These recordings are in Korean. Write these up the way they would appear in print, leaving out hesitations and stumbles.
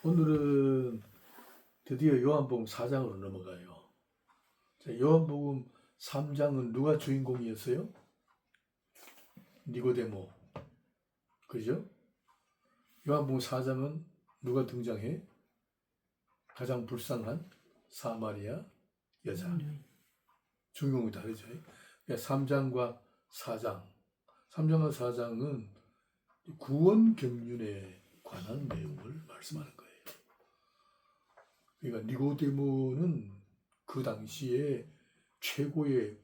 오늘은 드디어 요한복음 4장으로 넘어가요. 자, 요한복음 3장은 누가 주인공이었어요? 니고데모. 그죠? 요한복음 4장은 누가 등장해? 가장 불쌍한 사마리아 여자. 주인공이 다르죠. 그러니까 3장과 4장. 3장과 4장은 구원 경륜에 관한 내용을 말씀하는 거예요. 그러니까 니고데모는 그 당시에 최고의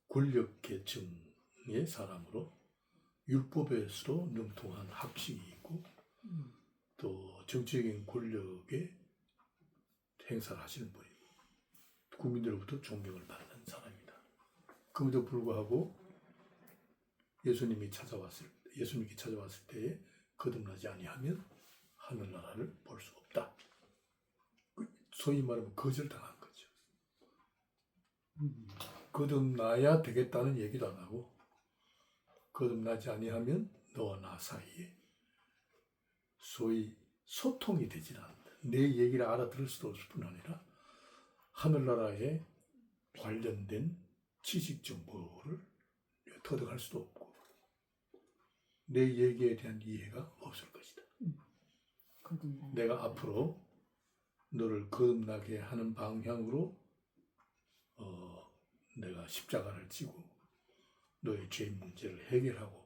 권력 계층의 사람으로 율법에서도 능통한 학식이 있고 또 정치적인 권력에 행사를 하시는 분이고 국민들로부터 존경을 받는 사람입니다. 그럼에도 불구하고 예수님께 찾아왔을 때에 거듭나지 아니하면 하늘나라를 볼 수 없다. 소위 말하면 거절당한 거죠. 거듭나야 되겠다는 얘기도 안 하고 거듭나지 아니하면 너와 나 사이에 소위 소통이 되질 않는다. 내 얘기를 알아들을 수도 없을 뿐 아니라 하늘나라에 관련된 지식 정보를 터득할 수도 없고 내 얘기에 대한 이해가 없을 것이다. 내가 앞으로 너를 거듭나게 하는 방향으로 내가 십자가를 지고 너의 죄 문제를 해결하고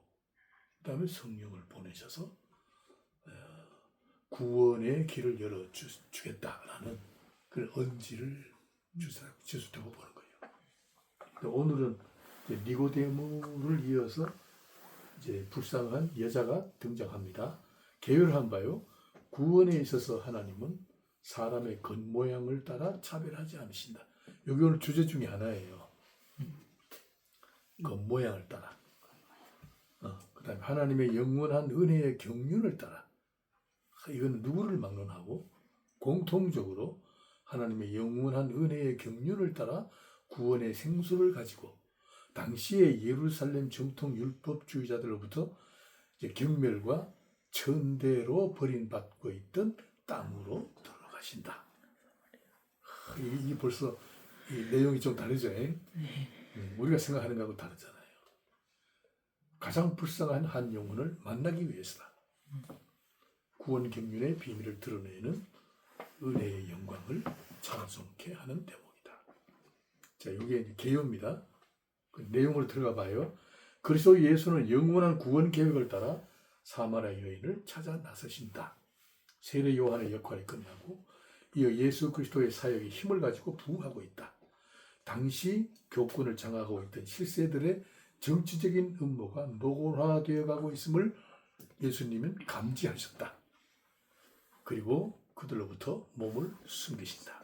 그 다음에 성령을 보내셔서 구원의 길을 열어주겠다라는 그런 언지를 주셨다고 보는 거예요. 오늘은 이제 니고데모를 이어서 이제 불쌍한 여자가 등장합니다. 계열한 바요. 구원에 있어서 하나님은 사람의 겉모양을 따라 차별하지 않으신다. 여기 오늘 주제 중에 하나예요. 겉모양을 따라. 그 다음에 하나님의 영원한 은혜의 경륜을 따라. 이건 누구를 막론하고 공통적으로 하나님의 영원한 은혜의 경륜을 따라 구원의 생수를 가지고 당시의 예루살렘 정통 율법주의자들로부터 이제 경멸과 천대로 버림받고 있던 땅으로 들어가신다. 이게 벌써 이 내용이 좀 다르죠. 우리가 생각하는 것하고 다르잖아요. 가장 불쌍한 한 영혼을 만나기 위해서다. 구원 경륜의 비밀을 드러내는 은혜의 영광을 찬송케 하는 대목이다. 자, 이게 개요입니다. 그 내용으로 들어가 봐요. 그리스도 예수는 영원한 구원 계획을 따라 사마리아 여인을 찾아 나서신다. 세례 요한의 역할이 끝나고 이어 예수 그리스도의 사역이 힘을 가지고 부흥하고 있다. 당시 교권을 장악하고 있던 실세들의 정치적인 음모가 노골화되어 가고 있음을 예수님은 감지하셨다. 그리고 그들로부터 몸을 숨기신다.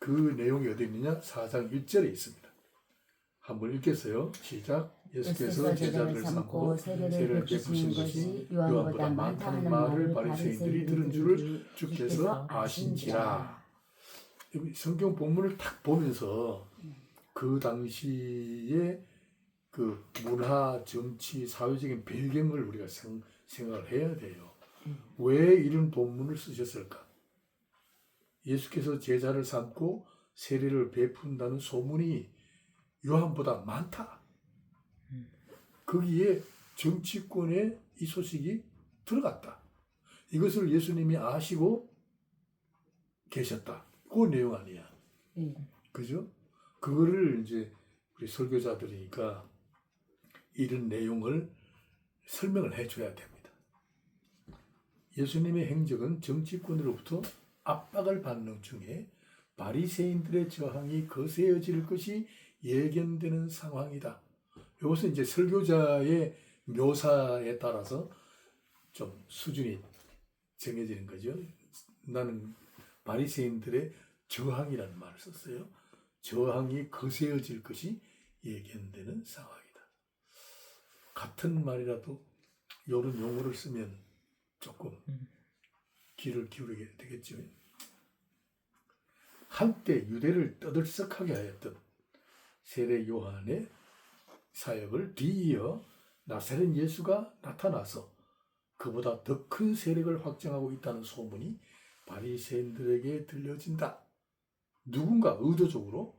그 내용이 어디 있느냐? 4장 1절에 있습니다. 한번 읽겠어요. 시작. 예수께서 제자들을 삼고 세례를 베푸신 것이 요한보다 많다는 말을 바리새인들이 들은 줄을 주께서 아신지라. 성경 본문을 딱 보면서 그 당시에 그 문화, 정치, 사회적인 배경을 우리가 생각을 해야 돼요. 왜 이런 본문을 쓰셨을까? 예수께서 제자를 삼고 세례를 베푼다는 소문이 요한보다 많다. 거기에 정치권에 이 소식이 들어갔다. 이것을 예수님이 아시고 계셨다. 그 내용 아니야. 그죠? 그거를 이제 우리 설교자들이니까 이런 내용을 설명을 해줘야 됩니다. 예수님의 행적은 정치권으로부터 압박을 받는 중에 바리새인들의 저항이 거세어질 것이 예견되는 상황이다. 이것은 이제 설교자의 묘사에 따라서 좀 수준이 정해지는 거죠. 나는 바리새인들의 저항이라는 말을 썼어요. 저항이 거세어질 것이 예견되는 상황이다. 같은 말이라도 이런 용어를 쓰면 조금 귀를 기울이게 되겠죠. 한때 유대를 떠들썩하게 하였던 세례 요한의 사역을 뒤이어 나사렛 예수가 나타나서 그보다 더 큰 세력을 확장하고 있다는 소문이 바리새인들에게 들려진다. 누군가 의도적으로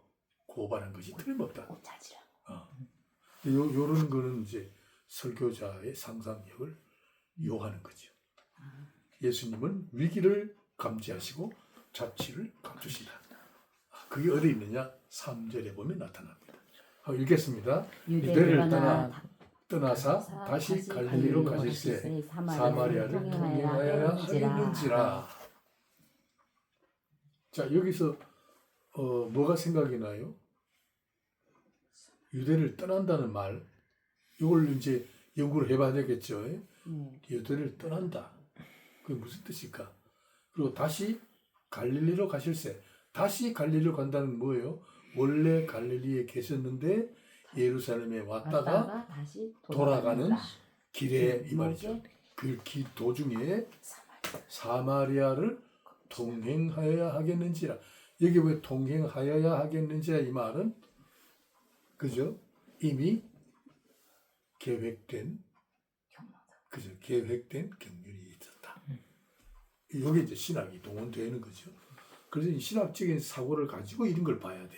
고발한 것이 틀림없다. 요런 거는 이제 설교자의 상상력을 요하는 거죠. 예수님은 위기를 감지하시고 자취를 감추신다. 그게 어디 있느냐? 3절에 보면 나타납니다. 읽겠습니다. 유대를 떠나사 다시 갈릴리로 가실새 사마리아를 통행하여야 하겠는지라. 자, 여기서 뭐가 생각이 나요? 유대를 떠난다는 말, 이걸 이제 연구를 해봐야 되겠죠. 유대를 떠난다. 그게 무슨 뜻일까? 그리고 다시 갈릴리로 가실새. 다시 갈릴리로 간다는 뭐예요? 원래 갈릴리에 계셨는데 예루살렘에 왔다가 다시 돌아가는 길에 이 말이죠. 그 길 도중에 사마리아를 통행하여야 하겠는지라. 여기 왜 통행하여야 하겠는지라 이 말은 그죠? 이미 계획된 경륜이 있었다. 여기 이제 신학이 동원되는 거죠. 그래서 이 신학적인 사고를 가지고 이런 걸 봐야 돼.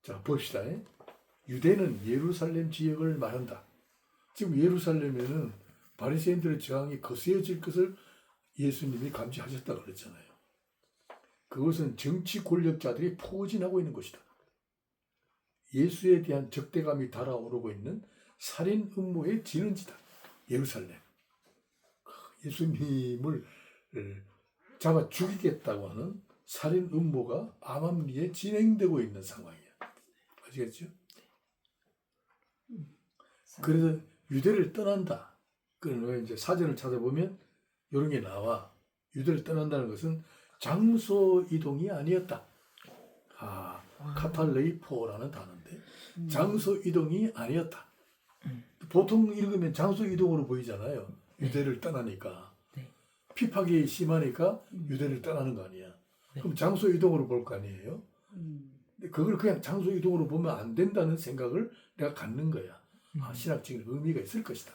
자, 봅시다. 유대는 예루살렘 지역을 말한다. 지금 예루살렘에는 바리새인들의 저항이 거세어질 것을 예수님이 감지하셨다고 그랬잖아요. 그것은 정치 권력자들이 포진하고 있는 것이다. 예수에 대한 적대감이 달아오르고 있는 살인 음모의 진원지다. 예루살렘. 예수님을 잡아 죽이겠다고 하는 살인 음모가 암암리에 진행되고 있는 상황이야. 아시겠죠? 그래서 유대를 떠난다. 그러면 이제 사전을 찾아보면 이런 게 나와. 유대를 떠난다는 것은 장소 이동이 아니었다. 카탈레이포라는 단어인데 장소 이동이 아니었다. 보통 읽으면 장소 이동으로 보이잖아요. 유대를 떠나니까. 핍박이 심하니까 유대를 떠나는 거 아니야. 그럼 장소 이동으로 볼 거 아니에요. 그걸 그냥 장소 이동으로 보면 안 된다는 생각을 내가 갖는 거야. 신학적인 의미가 있을 것이다.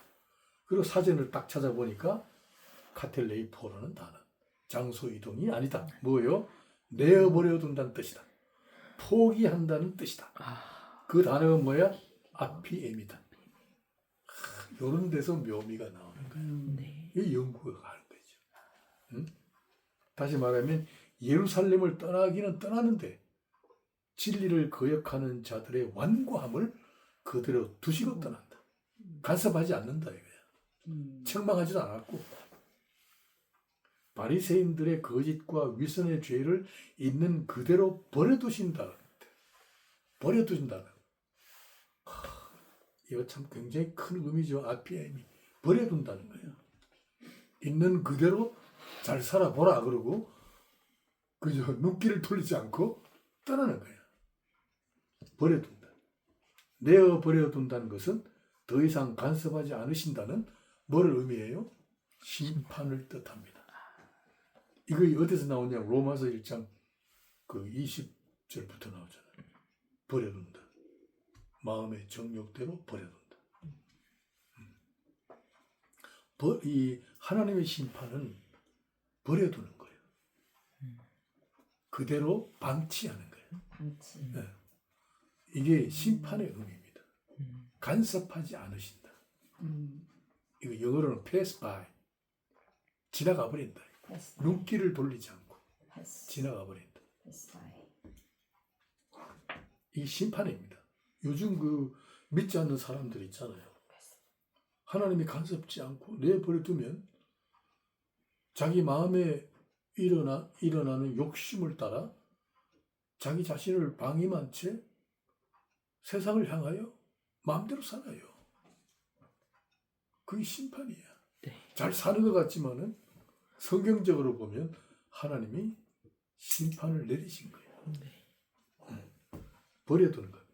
그리고 사전을 딱 찾아보니까 카텔레이포라는 단어. 장소 이동이 아니다. 뭐요? 내어버려 둔다는 뜻이다. 포기한다는 뜻이다. 그 단어가 뭐야? 아피엠이다. 이런 데서 묘미가 나오는 거야. 이 연구가 하는 거죠. 다시 말하면 예루살렘을 떠나기는 떠나는데 진리를 거역하는 자들의 완고함을 그대로 두시고 떠난다. 간섭하지 않는다 이거야. 책망하지도 않았고 바리새인들의 거짓과 위선의 죄를 있는 그대로 버려두신다. 버려두신다. 이거 참 굉장히 큰 의미죠. 아피엠이 버려둔다는 거예요. 있는 그대로 잘 살아보라 그러고 그저 눈길을 돌리지 않고 떠나는 거예요. 버려둔다. 내어 버려둔다는 것은 더 이상 간섭하지 않으신다는 뭐를 의미해요? 심판을 뜻합니다. 이거 어디서 나오냐? 로마서 1장 그 20절부터 나오잖아요. 버려둔다. 마음의 정욕대로 버려둔다. 이 하나님의 심판은 버려두는 거예요. 그대로 방치하는 거예요. 네. 이게 심판의 의미입니다. 간섭하지 않으신다. 이거 영어로는 pass by. 지나가 버린다. 눈길을 돌리지 않고 지나가 버린다. 이 심판입니다. 요즘 그 믿지 않는 사람들 있잖아요. 하나님이 간섭지 않고 내버려두면 자기 마음에 일어나는 욕심을 따라 자기 자신을 방임한 채 세상을 향하여 마음대로 살아요. 그게 심판이야. 잘 사는 것 같지만은 성경적으로 보면 하나님이 심판을 내리신 거예요. 버려두는 겁니다.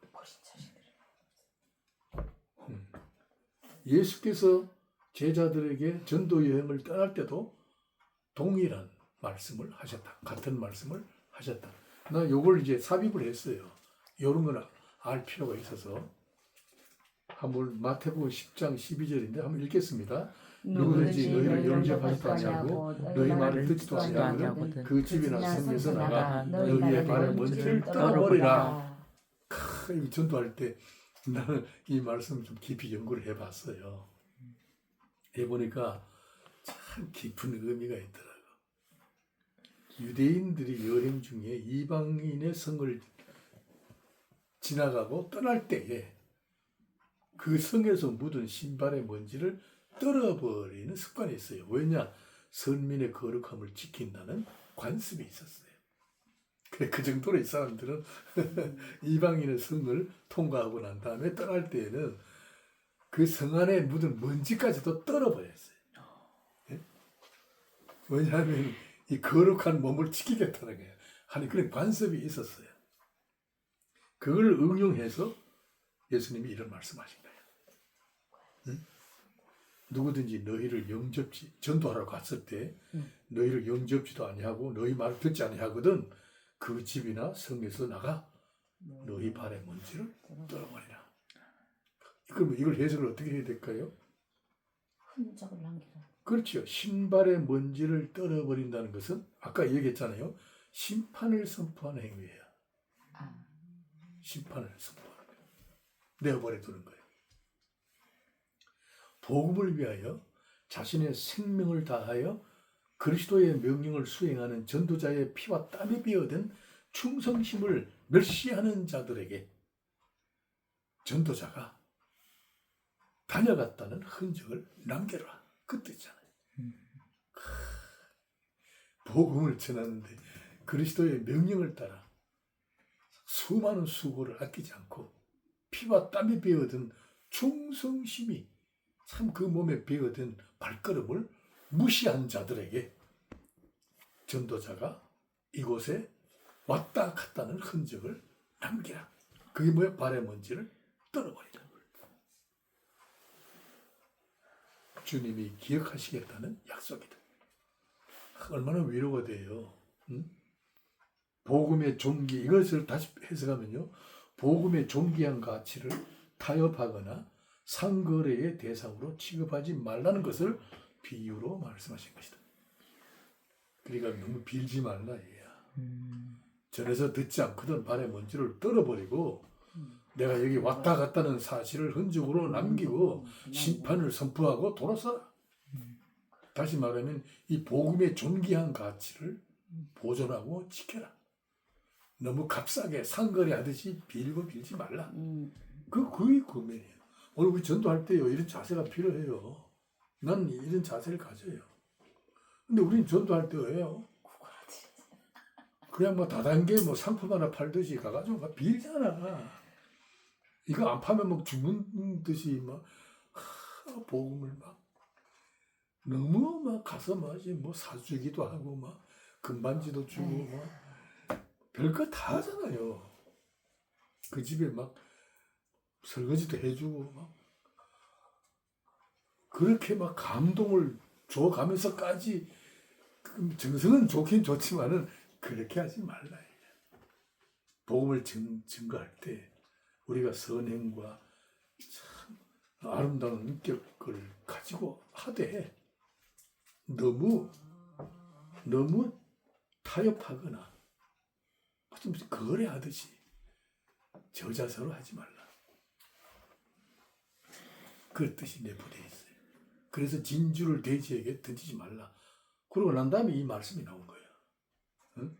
예수께서 제자들에게 전도 여행을 떠날 때도 동일한 말씀을 하셨다. 같은 말씀을 하셨다. 나 요걸 이제 삽입을 했어요. 이런 걸 알 필요가 있어서 한번 마태복음 10장 12절인데 한번 읽겠습니다. 누구든지 누구든지 너희를 너희를 영접하지도 아니하고 아니하고 너희 말을 듣지도 아니하거든 그 집이나 성에서 나가 너희의 발의 먼지를 떨어버리라. 이 전도할 때 나는 이 말씀을 좀 깊이 연구를 해봤어요. 해보니까 참 깊은 의미가 있더라고. 유대인들이 여행 중에 이방인의 성을 지나가고 떠날 때에 그 성에서 묻은 신발의 먼지를 떨어버리는 습관이 있어요. 왜냐? 선민의 거룩함을 지킨다는 관습이 있었어요. 그래, 그 정도로 이 사람들은 이방인의 성을 통과하고 난 다음에 떠날 때에는 그 성 안에 묻은 먼지까지도 떨어버렸어요. 예? 왜냐하면 이 거룩한 몸을 지키겠다는 거예요. 하는 그런 관습이 있었어요. 그걸 응용해서 예수님이 이런 말씀하신 거예요. 응? 누구든지 너희를 영접지 전도하러 갔을 때 너희를 영접지도 아니하고 너희 말을 듣지 아니하거든 그 집이나 성에서 나가 너희 발의 먼지를 떨어버리라. 그럼 이걸 해석을 어떻게 해야 될까요? 흔적을 남기라. 그렇죠. 신발의 먼지를 떨어버린다는 것은 아까 얘기했잖아요. 심판을 선포하는 행위예요. 심판을 선포하는 거예요. 내어버려 두는 거예요. 복음을 위하여 자신의 생명을 다하여 그리스도의 명령을 수행하는 전도자의 피와 땀이 비어든 충성심을 멸시하는 자들에게 전도자가 다녀갔다는 흔적을 남겨라. 그 뜻이잖아요. 복음을 전하는데 그리스도의 명령을 따라 수많은 수고를 아끼지 않고 피와 땀이 배어든 충성심이 참 그 몸에 배어든 발걸음을 무시한 자들에게 전도자가 이곳에 왔다 갔다는 흔적을 남기라. 그게 뭐야? 발의 먼지를 떨어버리라. 주님이 기억하시겠다는 약속이다. 얼마나 위로가 돼요. 응? 복음의 존귀, 이것을 다시 해석하면요. 복음의 존귀한 가치를 타협하거나 상거래의 대상으로 취급하지 말라는 것을 비유로 말씀하신 것이다. 그러니까 너무 빌지 말라 얘야. 전에서 듣지 않거든 발의 먼지를 떨어버리고 내가 여기 왔다 갔다는 사실을 흔적으로 남기고 심판을 선포하고 돌아서라. 다시 말하면 이 복음의 존귀한 가치를 보존하고 지켜라. 너무 값싸게 상거래하듯이 빌고 빌지 말라. 그게 고민이에요. 오늘 우리 전도할 때요 이런 자세가 필요해요. 난 이런 자세를 가져요. 근데 우린 전도할 때 왜요? 그냥 뭐 다단계 뭐 상품 하나 팔듯이 가가지고 막 빌잖아. 이거 안 파면 막 죽는 듯이 막 복음을 막 너무 막 가서 뭐 사주기도 하고 막 금반지도 주고 막 별거 다 하잖아요. 그 집에 막 설거지도 해주고 막 그렇게 막 감동을 줘가면서까지 정성은 좋긴 좋지만은 그렇게 하지 말라. 복음을 증거할 때 우리가 선행과 참 아름다운 인격을 가지고 하되 너무 타협하거나 무슨 거래하듯이 저자서로 하지 말라. 그 뜻이 내포되어 있어요. 그래서 진주를 돼지에게 던지지 말라. 그러고 난 다음에 이 말씀이 나온 거예요. 응?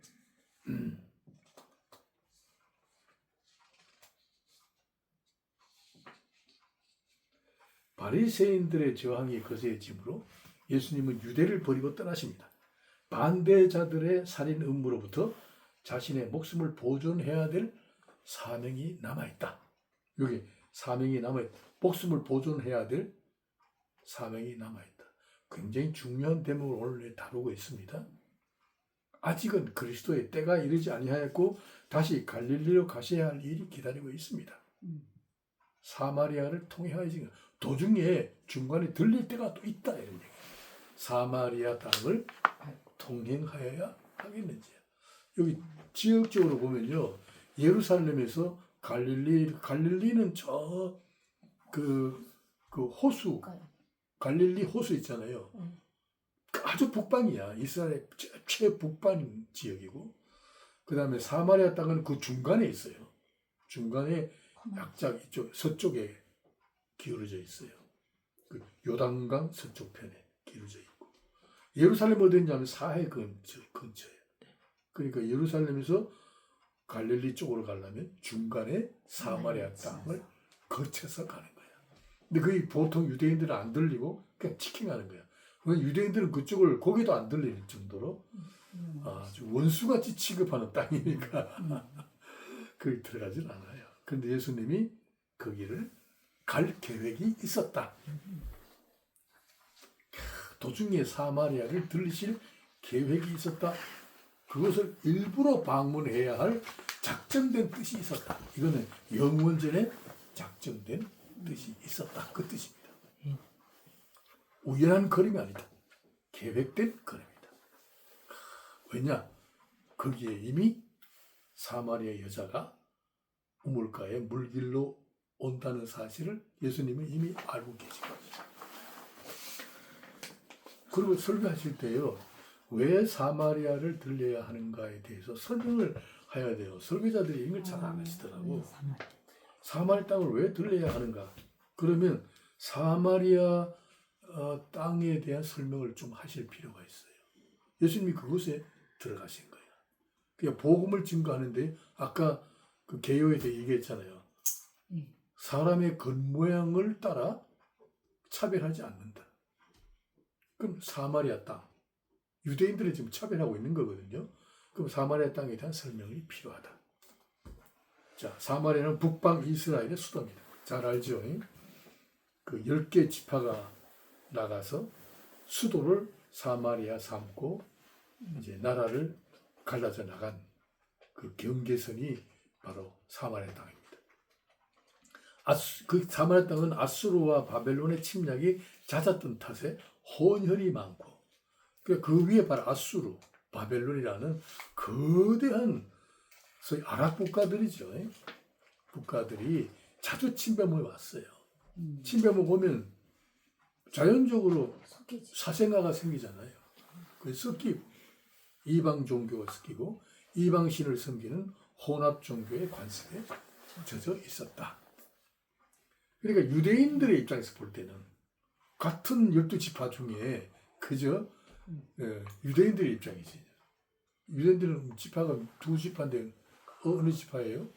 바리새인들의 저항이 거세지므로 예수님은 유대를 버리고 떠나십니다. 반대자들의 살인 음모로부터 자신의 목숨을 보존해야 될 사명이 남아있다. 여기 사명이 남아있다. 목숨을 보존해야 될 사명이 남아있다. 굉장히 중요한 대목을 오늘 다루고 있습니다. 아직은 그리스도의 때가 이르지 아니하였고 다시 갈릴리로 가셔야 할 일이 기다리고 있습니다. 사마리아를 통해야 지금 도중에 중간에 들릴 때가 또 있다 이런 얘기. 사마리아 땅을 통행하여야 하겠는지. 여기 지역적으로 보면요, 예루살렘에서 갈릴리는 저 그 호수, 갈릴리 호수 있잖아요. 아주 북방이야. 이스라엘의 최북방 지역이고, 그 다음에 사마리아 땅은 그 중간에 있어요. 중간에 약간 이쪽 서쪽에 기울어져 있어요. 그 요단강 서쪽 편에 기울어져 있고, 예루살렘 어디 있냐면 사해 근처에. 그러니까 예루살렘에서 갈릴리 쪽으로 가려면 중간에 사마리아 땅을 거쳐서 가는 거야. 근데 그게 보통 유대인들은 안 들리고 그냥 치킨하는 거야. 유대인들은 그쪽을 고개도 안 들릴 정도로 아주 원수같이 취급하는 땅이니까 거기 들어가질 않아요. 그런데 예수님이 거기를 갈 계획이 있었다. 도중에 사마리아를 들리실 계획이 있었다. 그것을 일부러 방문해야 할 작정된 뜻이 있었다. 이거는 영원전에 작정된 뜻이 있었다. 그 뜻입니다. 우연한 걸음이 아니다. 계획된 걸음이다. 왜냐? 거기에 이미 사마리아 여자가 우물가에 물길로 온다는 사실을 예수님은 이미 알고 계신 거죠. 그리고 설교하실 때요, 왜 사마리아를 들려야 하는가에 대해서 설명을 해야 돼요. 설교자들이 이런 걸 잘 안 하시더라고. 사마리아 땅을 왜 들려야 하는가? 그러면 사마리아 땅에 대한 설명을 좀 하실 필요가 있어요. 예수님이 그곳에 들어가신 거예요. 그냥 복음을 증거하는데 아까 그 개요에 대해 얘기했잖아요. 사람의 겉모양을 따라 차별하지 않는다. 그럼 사마리아 땅, 유대인들이 지금 차별하고 있는 거거든요. 그럼 사마리아 땅에 대한 설명이 필요하다. 자, 사마리아는 북방 이스라엘의 수도입니다. 잘 알죠? 그 10개 지파가 나가서 수도를 사마리아 삼고 이제 나라를 갈라져 나간 그 경계선이 바로 사마리아 땅입니다. 그 사마리아 땅은 아수르와 바벨론의 침략이 잦았던 탓에 혼혈이 많고, 그 위에 바로 아수르, 바벨론이라는 거대한 소위 아랍 국가들이죠. 국가들이 자주 침범을 왔어요. 침범을 오면 자연적으로 사생아가 생기잖아요. 그래서 섞이고, 이방 종교가 섞이고, 이방 신을 섬기는 혼합 종교의 관습에 젖어 있었다. 그러니까 유대인들의 입장에서 볼 때는 같은 12지파 중에 그저 유대인들의 입장이지. 유대인들은 지파가 두 지파인데 어느 지파예요?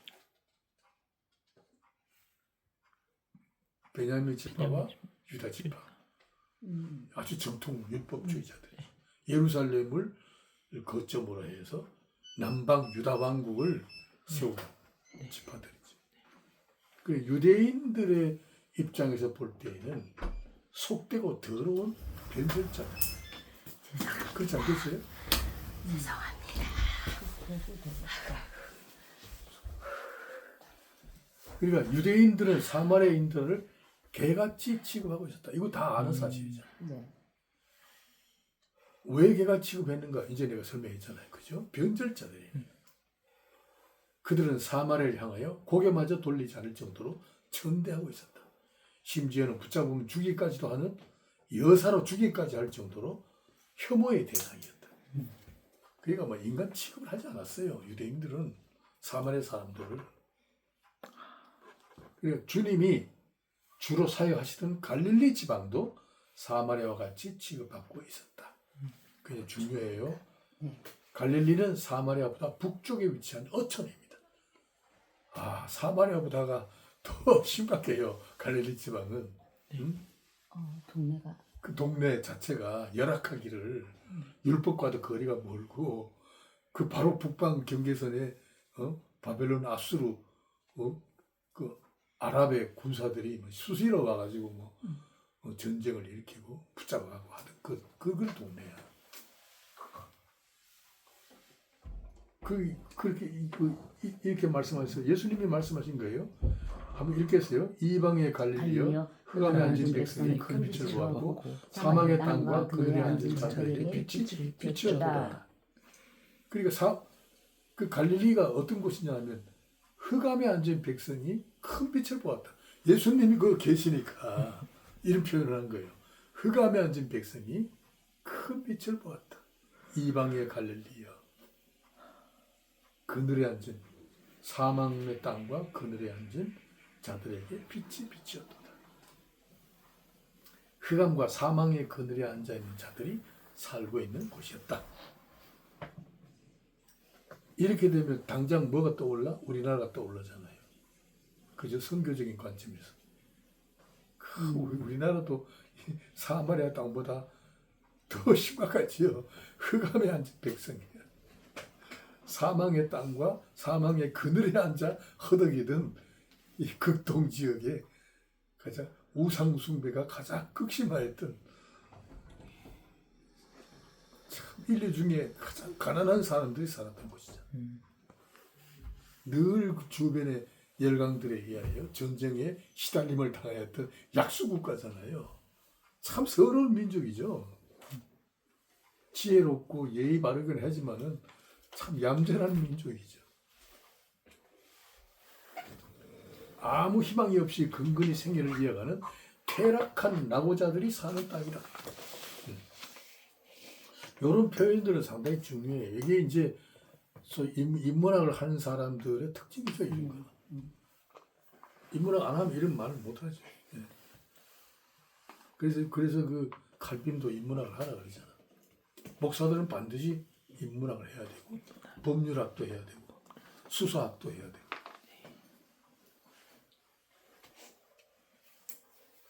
베냐민 지파와 유다 지파. 아주 정통 율법주의자들이 예루살렘을 거점으로 해서 남방 유다 왕국을 세운 지파들이죠. 그 유대인들의 입장에서 볼 때에는 속되고 더러운 변절자들. 그렇지 않겠어요? 죄송합니다. 그러니까 유대인들은 사마리아인들을 개같이 취급하고 있었다. 이거 다 아는 사실이잖아요. 네. 왜 개같이 취급했는가? 이제 내가 설명했잖아요. 그죠? 변절자들이. 그들은 사마리아를 향하여 고개마저 돌리지 않을 정도로 천대하고 있었다. 심지어는 붙잡으면 죽이기까지도 하는, 여사로 죽이기까지 할 정도로 혐오의 대상이었다. 그러니까 뭐 인간 취급을 하지 않았어요. 유대인들은 사마리아 사람들을. 그러니까 주님이 주로 사역하시던 갈릴리 지방도 사마리아와 같이 취급받고 있었다. 그게 중요해요. 갈릴리는 사마리아보다 북쪽에 위치한 어촌입니다. 사마리아보다가 더 심각해요. 갈릴리 지방은. 동네가. 그 동네 자체가 열악하기를, 율법과도 거리가 멀고, 그 바로 북방 경계선에 바벨론 아수르 그 아랍의 군사들이 수시로 와가지고 전쟁을 일으키고 붙잡아가고 하던 그런 동네야. 그렇게 이렇게 말씀하셔서 예수님이 말씀하신 거예요. 한번 읽겠어요. 이방의 갈릴리여, 흑암에 앉은 백성이 큰 빛을 보았고 사막의 땅과 그들이 앉은 자들에게 빛이 비추었도다. 그러니까 그 갈릴리가 어떤 곳이냐 하면 흑암에 앉은 백성이 큰 빛을 보았다. 예수님이 그 계시니까 이런 표현을 한 거예요. 흑암에 앉은 백성이 큰 빛을 보았다. 이방의 갈릴리여, 그늘에 앉은 사망의 땅과 그늘에 앉은 자들에게 빛이 비치었도다. 흑암과 사망의 그늘에 앉아 있는 자들이 살고 있는 곳이었다. 이렇게 되면 당장 뭐가 떠올라? 우리나라가 떠올라잖아요. 그저 선교적인 관점에서. 우리나라도 사마리아 땅보다 더 심각하지요. 흑암에 앉은 백성이에요. 사망의 땅과 사망의 그늘에 앉아 허덕이던 이 극동 지역에 가장 우상 숭배가 가장 극심하였던, 참 인류 중에 가장 가난한 사람들이 살았던 곳이죠. 늘 주변의 열강들에 의하여 전쟁에 시달림을 당하였던 약수국가잖아요. 참 서러운 민족이죠. 지혜롭고 예의 바르긴 하지만은 참 얌전한 민족이죠. 아무 희망이 없이 근근히 생애를 이어가는 퇴락한 낙오자들이 사는 땅이다. 이런 표현들은 상당히 중요해요. 이게 이제 인문학을 하는 사람들의 특징이죠. 이런 거. 인문학 안 하면 이런 말을 못 하죠. 그래서 그 칼빈도 인문학을 하라 그러잖아. 목사들은 반드시 인문학을 해야 되고, 법률학도 해야 되고, 수사학도 해야 되고.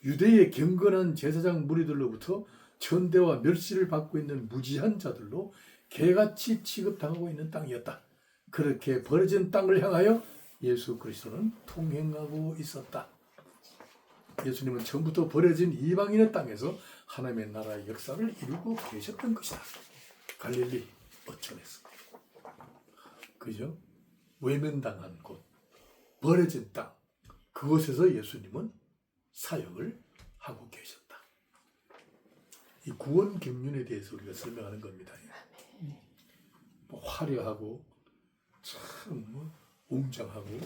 유대의 경건한 제사장 무리들로부터 천대와 멸시를 받고 있는 무지한 자들로 개같이 취급당하고 있는 땅이었다. 그렇게 버려진 땅을 향하여 예수 그리스도는 통행하고 있었다. 예수님은 처음부터 버려진 이방인의 땅에서 하나님의 나라의 역사를 이루고 계셨던 것이다. 갈릴리 어촌에서. 그죠? 외면당한 곳, 버려진 땅, 그곳에서 예수님은 사역을 하고 계셨다. 이 구원 경륜에 대해서 우리가 설명하는 겁니다. 뭐 화려하고 참 웅장하고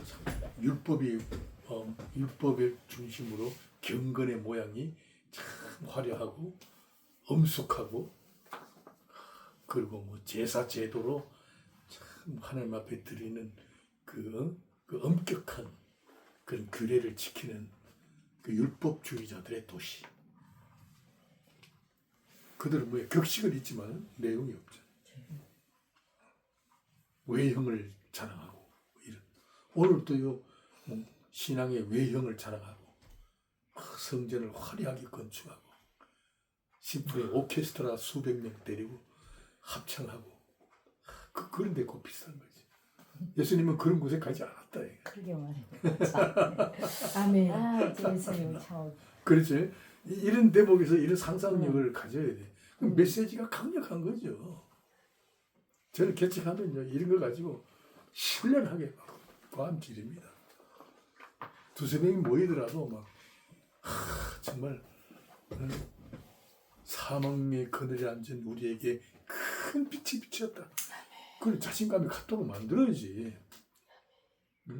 참 율법의 중심으로 경건의 모양이 참 화려하고 엄숙하고, 그리고 뭐 제사 제도로 참 하나님 앞에 드리는 그 엄격한 그런 규례를 지키는 그 율법주의자들의 도시. 그들은 뭐 격식은 있지만 내용이 없죠. 외형을 자랑하고 이런. 오늘 또요 신앙의 외형을 자랑하고 성전을 화려하게 건축하고 심플에 오케스트라 수백 명 데리고 합창하고 그런 데 꼭 비슷한 거지. 예수님은 그런 곳에 가지 않았다. 그러게 말이야. 아멘. 아, 예수님 참. 그렇지. 이런 대목에서 이런 상상력을 가져야 돼. 그럼 메시지가 강력한 거죠. 저를 개척하면요, 이런 거 가지고 신랄하게 과한 길입니다. 두세 명이 모이더라도 막 정말 사망의 그늘에 앉은 우리에게 큰 빛이 비쳤다. 그걸 자신감이 갖도록 만들어야지.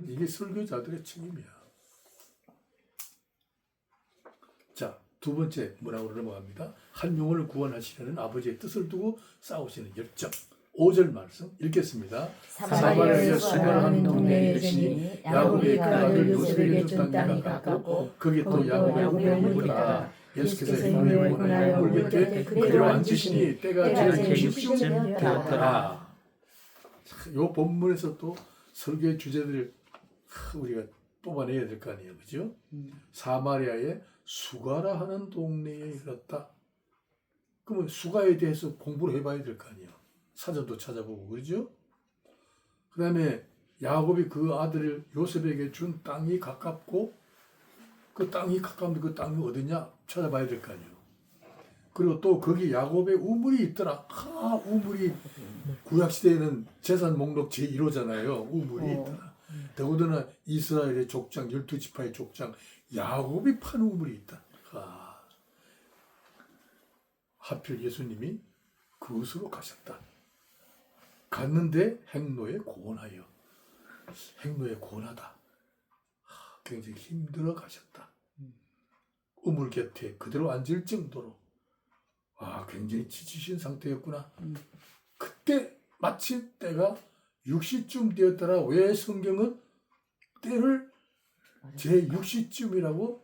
이게 설교자들의 책임이야. 자, 두 번째 문항으로 넘어갑니다. 한 영혼을 구원하시려는 아버지의 뜻을 두고 싸우시는 열정. 5절 말씀 읽겠습니다. 사마리아에 수많은 동네에 있으니 야곱의 그 아들 요셉에게 준 땅이 가깝고 거기 또 야곱의 우물이니까 예수께서 이름을 원하여 물 곁에 그대로 앉으시니 때가 저녁쯤 되었더라. 이 본문에서 또 설교의 주제들을 우리가 뽑아내야 될 거 아니에요, 그죠? 사마리아의 수가라 하는 동네에 이르렀다. 그러면 수가에 대해서 공부를 해봐야 될 거 아니에요. 사전도 찾아보고, 그러죠? 그 다음에 야곱이 그 아들을 요셉에게 준 땅이 가깝고, 그 땅이 가까운데 그 땅이 어디냐 찾아봐야 될 거 아니에요. 그리고 또 거기 야곱의 우물이 있더라. 우물이 구약시대에는 재산 목록 제1호잖아요. 우물이 있더라. 더군다나 이스라엘의 족장, 12지파의 족장 야곱이 판 우물이 있다. 하필 예수님이 그곳으로 가셨다. 갔는데 행로에 고온하여. 행로에 고온하다. 굉장히 힘들어 가셨다. 우물 곁에 그대로 앉을 정도로 굉장히 지치신 상태였구나. 그때 마침 때가 6시쯤 되었더라. 왜 성경은 때를 제 6시쯤이라고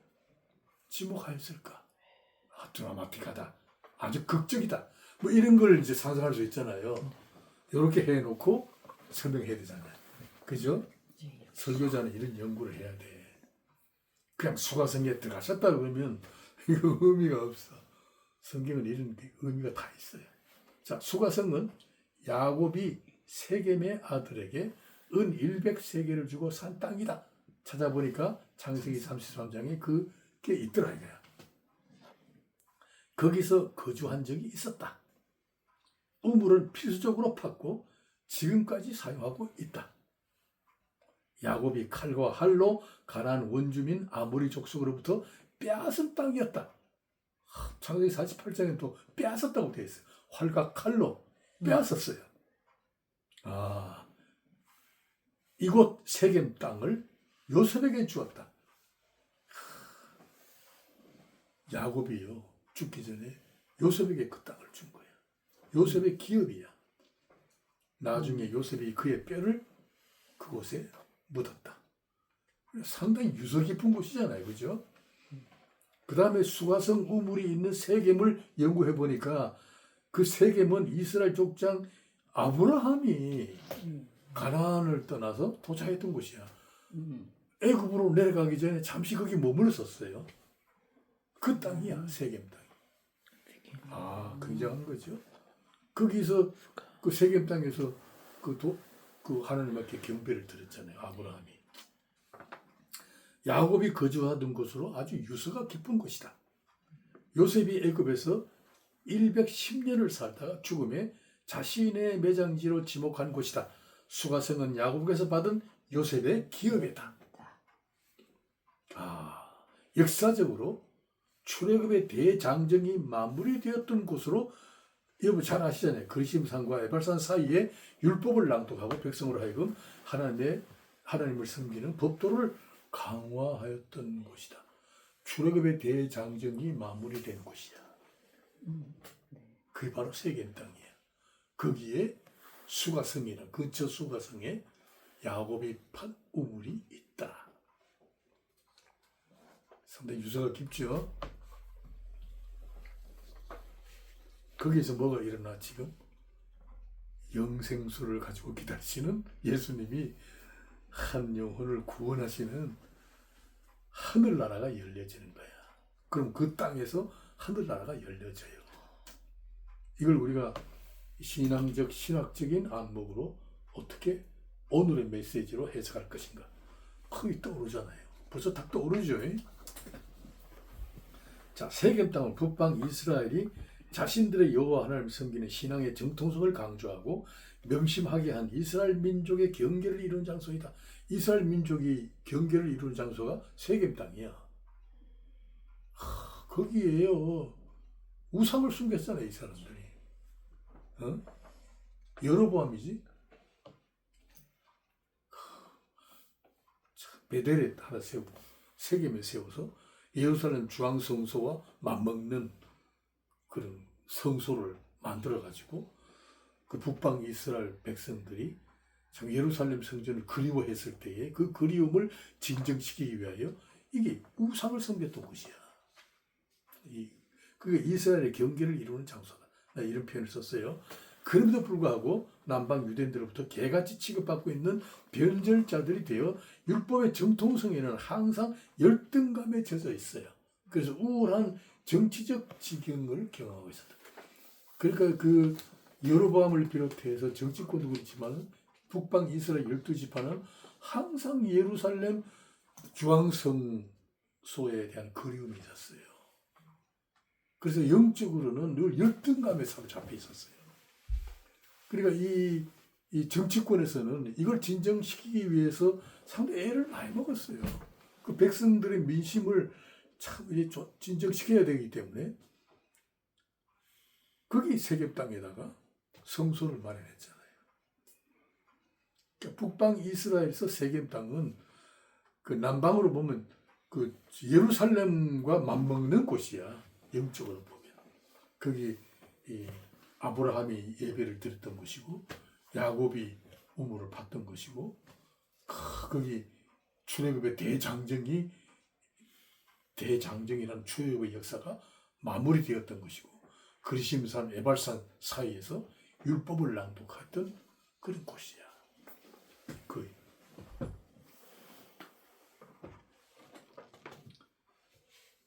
지목하였을까? 드라마틱하다. 아주 극적이다. 뭐 이런 걸 이제 상상할 수 있잖아요. 이렇게 해놓고 설명해야 되잖아요. 그죠? 설교자는 이런 연구를 해야 돼. 그냥 수가성에 들어가셨다 그러면 이거 의미가 없어. 성경은 이런 의미가 다 있어요. 자, 수가성은 야곱이 세겜의 아들에게 은 100세겔을 주고 산 땅이다. 찾아보니까 창세기 33장에 그게 있더라 이거야. 거기서 거주한 적이 있었다. 우물은 필수적으로 팠고 지금까지 사용하고 있다. 야곱이 칼과 활로 가나안 원주민 아모리 족속으로부터 빼앗은 땅이었다. 창세기 48장에 또 빼앗았다고 되어 있어요. 활과 칼로 빼앗았어요. 이곳 세겜 땅을 요셉에게 주었다. 야곱이요, 죽기 전에 요셉에게 그 땅을 준 거야. 요셉의 기업이야. 나중에 요셉이 그의 뼈를 그곳에 묻었다. 상당히 유서 깊은 곳이잖아요. 그죠? 그 다음에 수가성 우물이 있는 세겜을 연구해 보니까 그 세겜은 이스라엘 족장 아브라함이 가나안을 떠나서 도착했던 곳이야. 애굽으로 내려가기 전에 잠시 거기 머물렀었어요. 그 땅이야, 세겜 땅이. 굉장한 거죠. 거기서 그 세겜 땅에서 그 하나님께 경배를 드렸잖아요, 아브라함이. 야곱이 거주하던 곳으로 아주 유서가 깊은 곳이다. 요셉이 애굽에서 110년을 살다가 죽음에 자신의 매장지로 지목한 곳이다. 수가성은 야곱에서 받은 요셉의 기업이다. 역사적으로 출애굽의 대장정이 마무리되었던 곳으로, 여러분 잘 아시잖아요. 그리심산과 에발산 사이에 율법을 낭독하고 백성으로 하여금 하나님을 섬기는 법도를 강화하였던 곳이다. 출애굽의 대장정이 마무리된 곳이야. 그게 바로 세겜 땅이야. 거기에 수가성이나 근처 수가성에 야곱이 판 우물이 있다. 상당히 유서가 깊죠. 거기서 뭐가 일어나 지금? 영생수를 가지고 기다리시는 예수님이 한 영혼을 구원하시는 하늘나라가 열려지는 거야. 그럼 그 땅에서 하늘나라가 열려져요. 이걸 우리가 신학적인 안목으로 어떻게 오늘의 메시지로 해석할 것인가? 거기 떠오르잖아요. 벌써 딱 떠오르죠. 자, 세겜 땅은 북방 이스라엘이 자신들의 여호와 하나님을 섬기는 신앙의 정통성을 강조하고 명심하게 한 이스라엘 민족의 경계를 이루는 장소이다. 이스라엘 민족이 경계를 이루는 장소가 세겜 땅이야. 거기에요. 우상을 숨겼잖아요, 이 사람들이. 여로보암이지. 베델에 하나 세우고 세겜에 세워서 예루살렘 중앙성소와 맞먹는 그런 성소를 만들어가지고 그 북방 이스라엘 백성들이 참 예루살렘 성전을 그리워했을 때에 그 그리움을 진정시키기 위하여 이게 우상을 섬겼던 곳이야. 그게 이스라엘의 경계를 이루는 장소다. 나 이런 표현을 썼어요. 그럼에도 불구하고 남방 유대인들로부터 개같이 취급받고 있는 변절자들이 되어 율법의 정통성에는 항상 열등감에 젖어 있어요. 그래서 우울한 정치적 지경을 경험하고 있었다. 그러니까 그 여로보암을 비롯해서 정치권도 그렇지만 북방 이스라엘 12지파는 항상 예루살렘 중앙성소에 대한 그리움이 있었어요. 그래서 영적으로는 늘 열등감에 사로잡혀 있었어요. 그러니까 이 정치권에서는 이걸 진정시키기 위해서 상당히 애를 많이 먹었어요. 그 백성들의 민심을 참 이제 진정시켜야 되기 때문에 거기 세겜 땅에다가 성소를 마련했잖아요. 그러니까 북방 이스라엘에서 세겜 땅은 그 남방으로 보면 그 예루살렘과 맞먹는 곳이야. 영적으로 보면 거기 이 아브라함이 예배를 드렸던 곳이고 야곱이 우물을 팠던 곳이고 거기 출애굽의 대장정이라는 출애굽의 역사가 마무리되었던 것이고 그리심산 에발산 사이에서 율법을 낭독했던 그런 곳이야. 거의.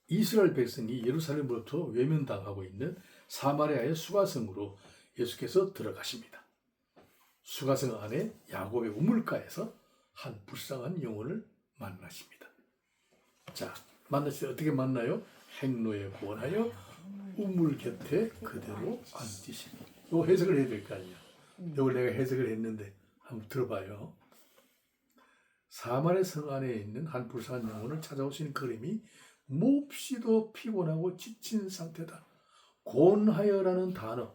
이스라엘 백성이 예루살렘으로부터 외면당하고 있는 사마리아의 수가성으로 예수께서 들어가십니다. 수가성 안에 야곱의 우물가에서 한 불쌍한 영혼을 만나십니다. 자, 만났을 때 어떻게 만나요? 행로에 구원하여 우물 곁에 그대로 앉으십니다. 이거 해석을 해야 될 거 아니야. 이걸 내가 해석을 했는데 한번 들어봐요. 사마리아 성 안에 있는 한 불쌍한 영혼을 찾아오신 그림이 몹시도 피곤하고 지친 상태다. 곤하여라는 단어,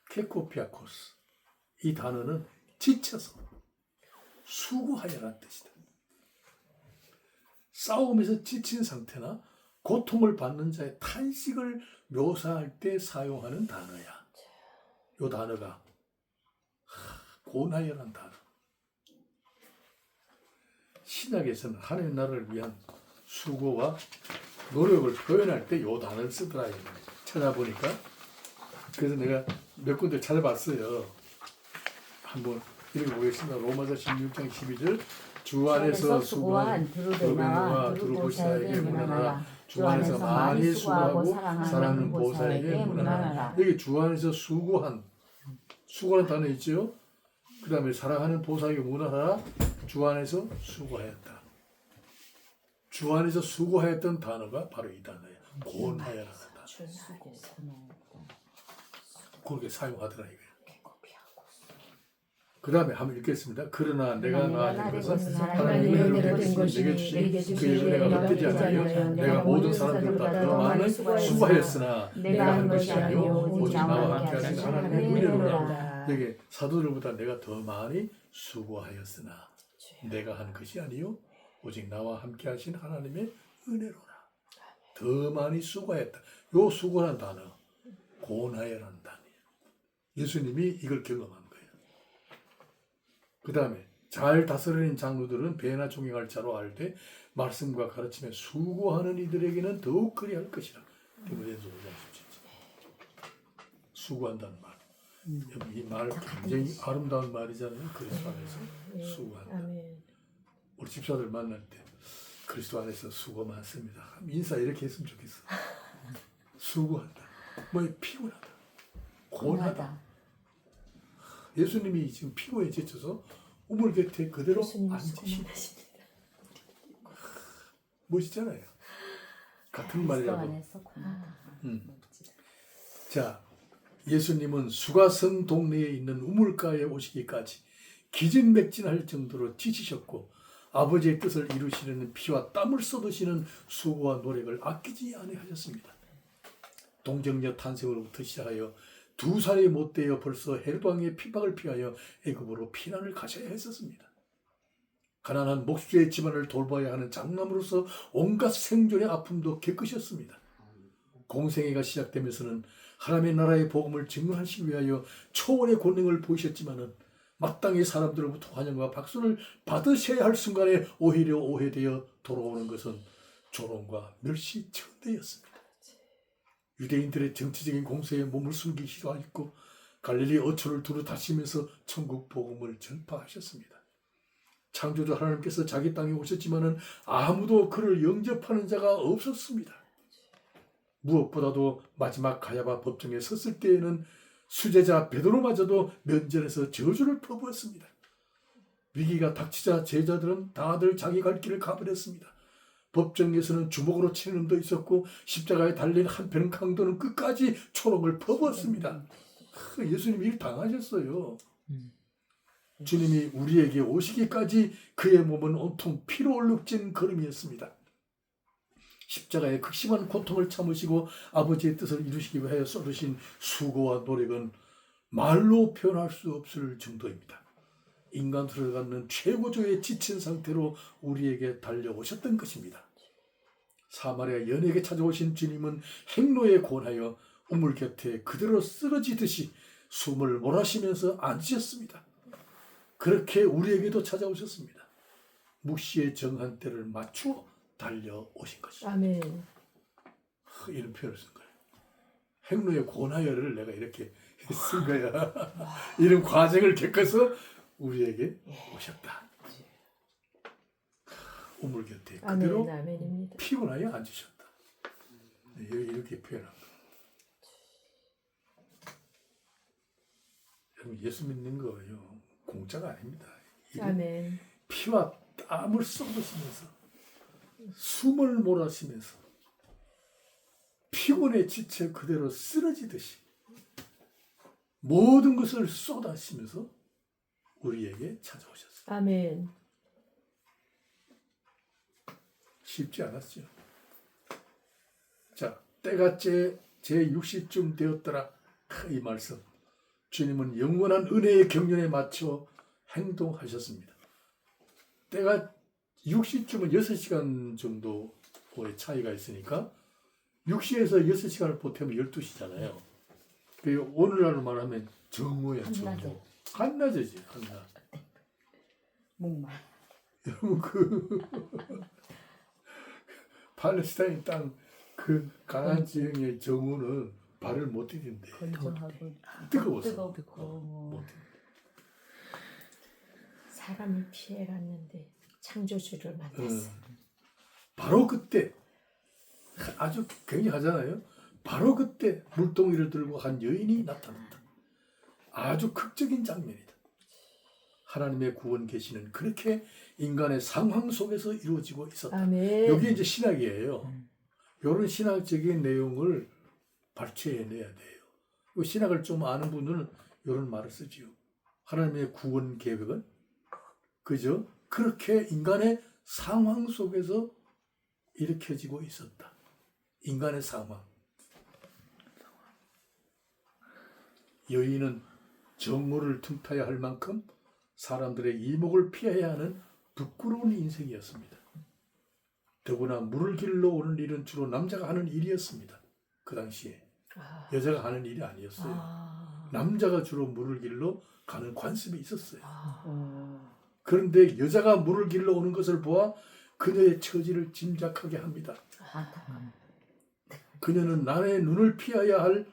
케코피아코스. 이 단어는 지쳐서 수고하여라는 뜻이다. 싸움에서 지친 상태나 고통을 받는 자의 탄식을 묘사할 때 사용하는 단어야. 이 단어가 곤하여라는 단어. 신약에서는 하나님의 나라를 위한 수고와 노력을 표현할 때 이 단어를 쓰더라. 찾아보니까. 그래서 내가 몇 군데 찾아봤어요. 한번 읽어보겠습니다. 로마서 16장 12절 주 안에서 수고한 두루베나와 두루보사에게 문안하라. 주 안에서 많이 수고하고 사랑하는 보사에게 문안하라. 여기 주 안에서 수고라는 단어 있죠. 그 다음에 사랑하는 보사에게 문안하라. 주 안에서 수고하였다. 주 안에서 수고하였던 단어가 바로 이 단어예요. 곤하여라는 단어. 그렇게 사용하더라 이거예요. 그 다음에 한번 읽겠습니다. 그러나 내가 나아진 것은 하나님의 은혜로 된 것이 내게 주신 그 은혜가 헛되지 않으며 내가 모든 사람들보다 더 많은 수고하였으나 내가 한 것이 아니요 오직 나와 함께 하신 하나님의 은혜로라. 여기 사도들보다 내가 더 많이 수고하였으나 내가 한 것이 아니요 오직 나와 함께 하신 하나님의 은혜로라. 더 많이 수고했다. 요 수고란 단어 곤하여라는 단어예요. 예수님이 이걸 경험한 거예요. 그 다음에 잘 다스리는 장로들은 배나 종이갈 자로 알되 말씀과 가르침에 수고하는 이들에게는 더욱 그리할 것이라. 디모데전서 5장 17절. 수고한다는 말. 이 말 굉장히 아름다운 말이잖아요. 그리스도 안에서 수고한다. 우리 집사들 만날 때 그리스도 안에서 수고 많습니다. 인사 이렇게 했으면 좋겠어. 수고한다. 뭐 피곤하다. 곤하다. 예수님이 지금 피곤에 지쳐서 우물 곁에 그대로 앉으시다. 멋있잖아요. 같은 말이라고. 자, 예수님은 수가성 동네에 있는 우물가에 오시기까지 기진맥진할 정도로 지치셨고 아버지의 뜻을 이루시려는 피와 땀을 쏟으시는 수고와 노력을 아끼지 아니하셨습니다. 동정녀 탄생으로부터 시작하여 2살이 못 되어 벌써 헤롯 왕의 핍박을 피하여 애굽으로 피난을 가셔야 했었습니다. 가난한 목수의 집안을 돌봐야 하는 장남으로서 온갖 생존의 아픔도 겪으셨습니다. 공생애가 시작되면서는 하나님의 나라의 복음을 증거하시기 위하여 초월의 권능을 보이셨지만은 마땅히 사람들로부터 환영과 박수를 받으셔야 할 순간에 오히려 오해되어 돌아오는 것은 조롱과 멸시천대였습니다. 유대인들의 정치적인 공세에 몸을 숨기시려 하였고 갈릴리 어초를 두루 다시면서 천국 복음을 전파하셨습니다. 창조주 하나님께서 자기 땅에 오셨지만은 아무도 그를 영접하는 자가 없었습니다. 무엇보다도 마지막 가야바 법정에 섰을 때에는 수제자 베드로마저도 면전에서 저주를 퍼부었습니다. 위기가 닥치자 제자들은 다들 자기 갈 길을 가버렸습니다. 법정에서는 주먹으로 치는 놈도 있었고 십자가에 달린 한편 강도는 끝까지 초롱을 퍼부었습니다. 예수님이 일 당하셨어요. 주님이 우리에게 오시기까지 그의 몸은 온통 피로 얼룩진 걸음이었습니다. 십자가의 극심한 고통을 참으시고 아버지의 뜻을 이루시기 위하여 쏟으신 수고와 노력은 말로 표현할 수 없을 정도입니다. 인간으로 갖는 최고조의 지친 상태로 우리에게 달려오셨던 것입니다. 사마리아 연에게 찾아오신 주님은 행로에 권하여 우물 곁에 그대로 쓰러지듯이 숨을 몰아쉬면서 앉으셨습니다. 그렇게 우리에게도 찾아오셨습니다. 묵시의 정한 때를 맞추어 달려오신 것이죠. 아멘. 이런 표현을 쓴 거예요. 행로에 권하여를 내가 이렇게 쓴 거야. 이런 과정을 겪어서 우리에게 오셨다. 우물 곁에 그대로 아멘, 아멘입니다. 피곤하여 앉으셨다. 이렇게 표현한 거예요. 여러분, 예수 믿는 거예요. 공짜가 아닙니다. 아멘. 피와 땀을 쏟으시면서 숨을 몰아쉬면서 피곤에 지쳐 그대로 쓰러지듯이 모든 것을 쏟아시면서 우리에게 찾아오셨어요. 아멘. 쉽지 않았죠. 자, 때가 제 60쯤 되었더라. 이 말씀. 주님은 영원한 은혜의 경륜에 맞춰 행동하셨습니다. 때가 60쯤은 6시간 정도의 차이가 있으니까 6시에서 6시간을 보태면 12시잖아요. 오늘날로 말하면 정오야, 정오. 한낮이지, 한낮. 목마. 여러분, 팔레스타인 땅 그 가나안 지형의 정오는 발을 못 디딘대. 건조하고 뜨거워서. 뜨겁고 사람을 피해갔는데 창조주를 만났어. 바로 그때 아주 굉장하잖아요. 바로 그때 물동이를 들고 한 여인이 나타났다. 아주 극적인 장면이다. 하나님의 구원 계시는 그렇게 인간의 상황 속에서 이루어지고 있었다. 아멘. 여기 이제 신학이에요. 이런 신학적인 내용을 발췌해내야 돼요. 신학을 좀 아는 분들은 이런 말을 쓰지요. 하나님의 구원 계획은 그저 그렇게 인간의 상황 속에서 일으켜지고 있었다. 인간의 상황. 여인은 정오를 틈타야 할 만큼 사람들의 이목을 피해야 하는 부끄러운 인생이었습니다. 더구나 물을 길러 오는 일은 주로 남자가 하는 일이었습니다. 그 당시에 여자가 하는 일이 아니었어요. 남자가 주로 물을 길러 가는 관습이 있었어요. 그런데 여자가 물을 길러 오는 것을 보아 그녀의 처지를 짐작하게 합니다. 그녀는 남의 눈을 피해야 할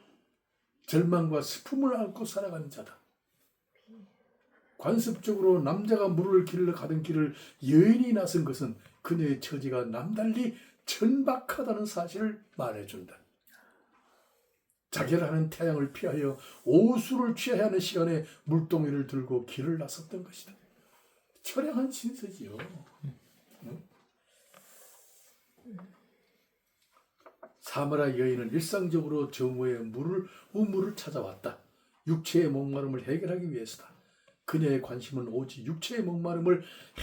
절망과 슬픔을 안고 살아가는 자다. 관습적으로 남자가 물을 길러 가던 길을 여인이 나선 것은 그녀의 처지가 남달리 천박하다는 사실을 말해준다. 자결하는 태양을 피하여 오수를 취해야 하는 시간에 물동이를 들고 길을 나섰던 것이다. 처량한 신세지요. 사마리아 여인은 일상적으로 정오에 우물을 찾아왔다. 육체의 목마름을 해결하기 위해서다. 그녀의 관심은 오직 육체의 목마름을